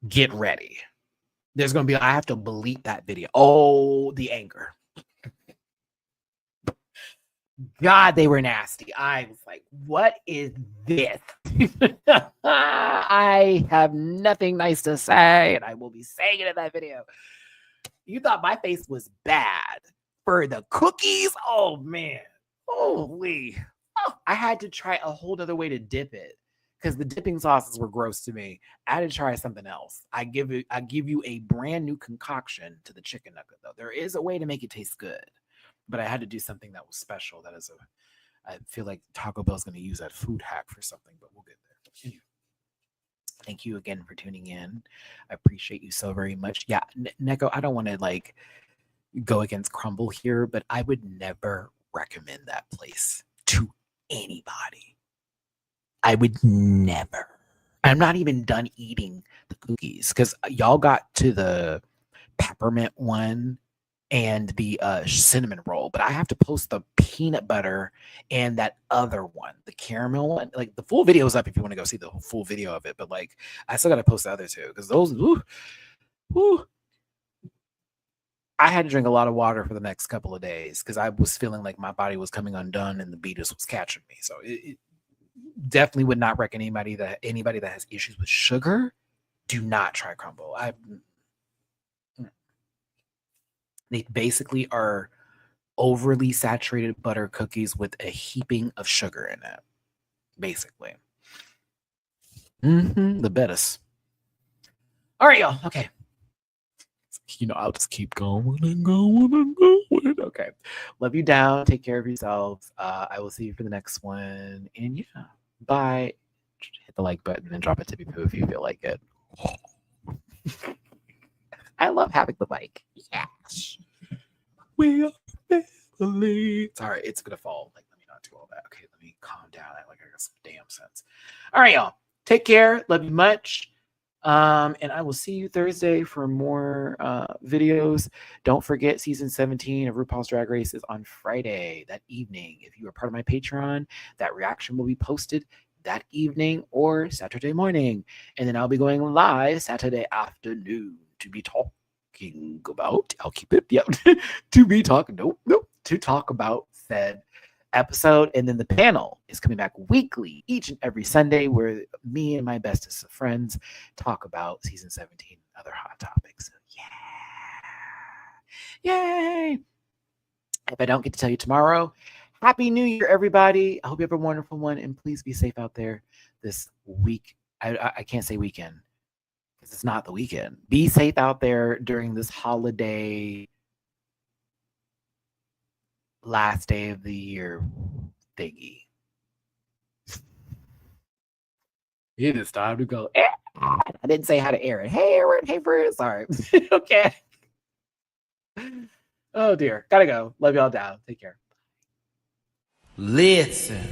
Get ready. There's going to be, I have to bleep that video. Oh, the anger. God, they were nasty. I was like, what is this? I have nothing nice to say, and I will be saying it in that video. You thought my face was bad for the cookies? Oh, man. Holy. Oh, I had to try a whole other way to dip it because the dipping sauces were gross to me. I had to try something else. I give you a brand new concoction to the chicken nugget, though. There is a way to make it taste good. But I had to do something that was special. I feel like Taco Bell's going to use that food hack for something, but we'll get there. Anyway, thank you again for tuning in. I appreciate you so very much. Yeah, Neko, I don't want to like go against Crumble here, but I would never recommend that place to anybody. I would never. I'm not even done eating the cookies because y'all got to the peppermint one and the cinnamon roll, but I have to post the peanut butter and that other one, the caramel one. Like the full video is up if you want to go see the full video of it, but like I still got to post the other two because those, I had to drink a lot of water for the next couple of days because I was feeling like my body was coming undone and the beatus was catching me. So it definitely would not recommend anybody that has issues with sugar, do not try Crumble. They basically are overly saturated butter cookies with a heaping of sugar in it, basically. The best. All right, y'all. Okay. I'll just keep going and going and going. Okay. Love you down. Take care of yourselves. I will see you for the next one. And yeah, bye. Hit the like button and drop a tippy poo if you feel like it. I love having the mic. Yes. We are family. Sorry, it's gonna fall. Like, let me not do all that. Okay, let me calm down. I got some damn sense. All right, y'all. Take care. Love you much. And I will see you Thursday for more videos. Don't forget, season 17 of RuPaul's Drag Race is on Friday that evening. If you are part of my Patreon, that reaction will be posted that evening or Saturday morning. And then I'll be going live Saturday afternoon to be talking about, I'll keep it, yeah, to talk about said episode. And then the panel is coming back weekly, each and every Sunday, where me and my bestest of friends talk about season 17 and other hot topics. So yeah. Yay. If I don't get to tell you tomorrow, Happy New Year, everybody. I hope you have a wonderful one, and please be safe out there this week. I can't say weekend because it's not the weekend. Be safe out there during this holiday last day of the year thingy. It is time to go. I didn't say how to air it. Hey, Aaron. Hey, Bruce. Sorry. Okay. Oh, dear. Gotta go. Love y'all down. Take care. Listen.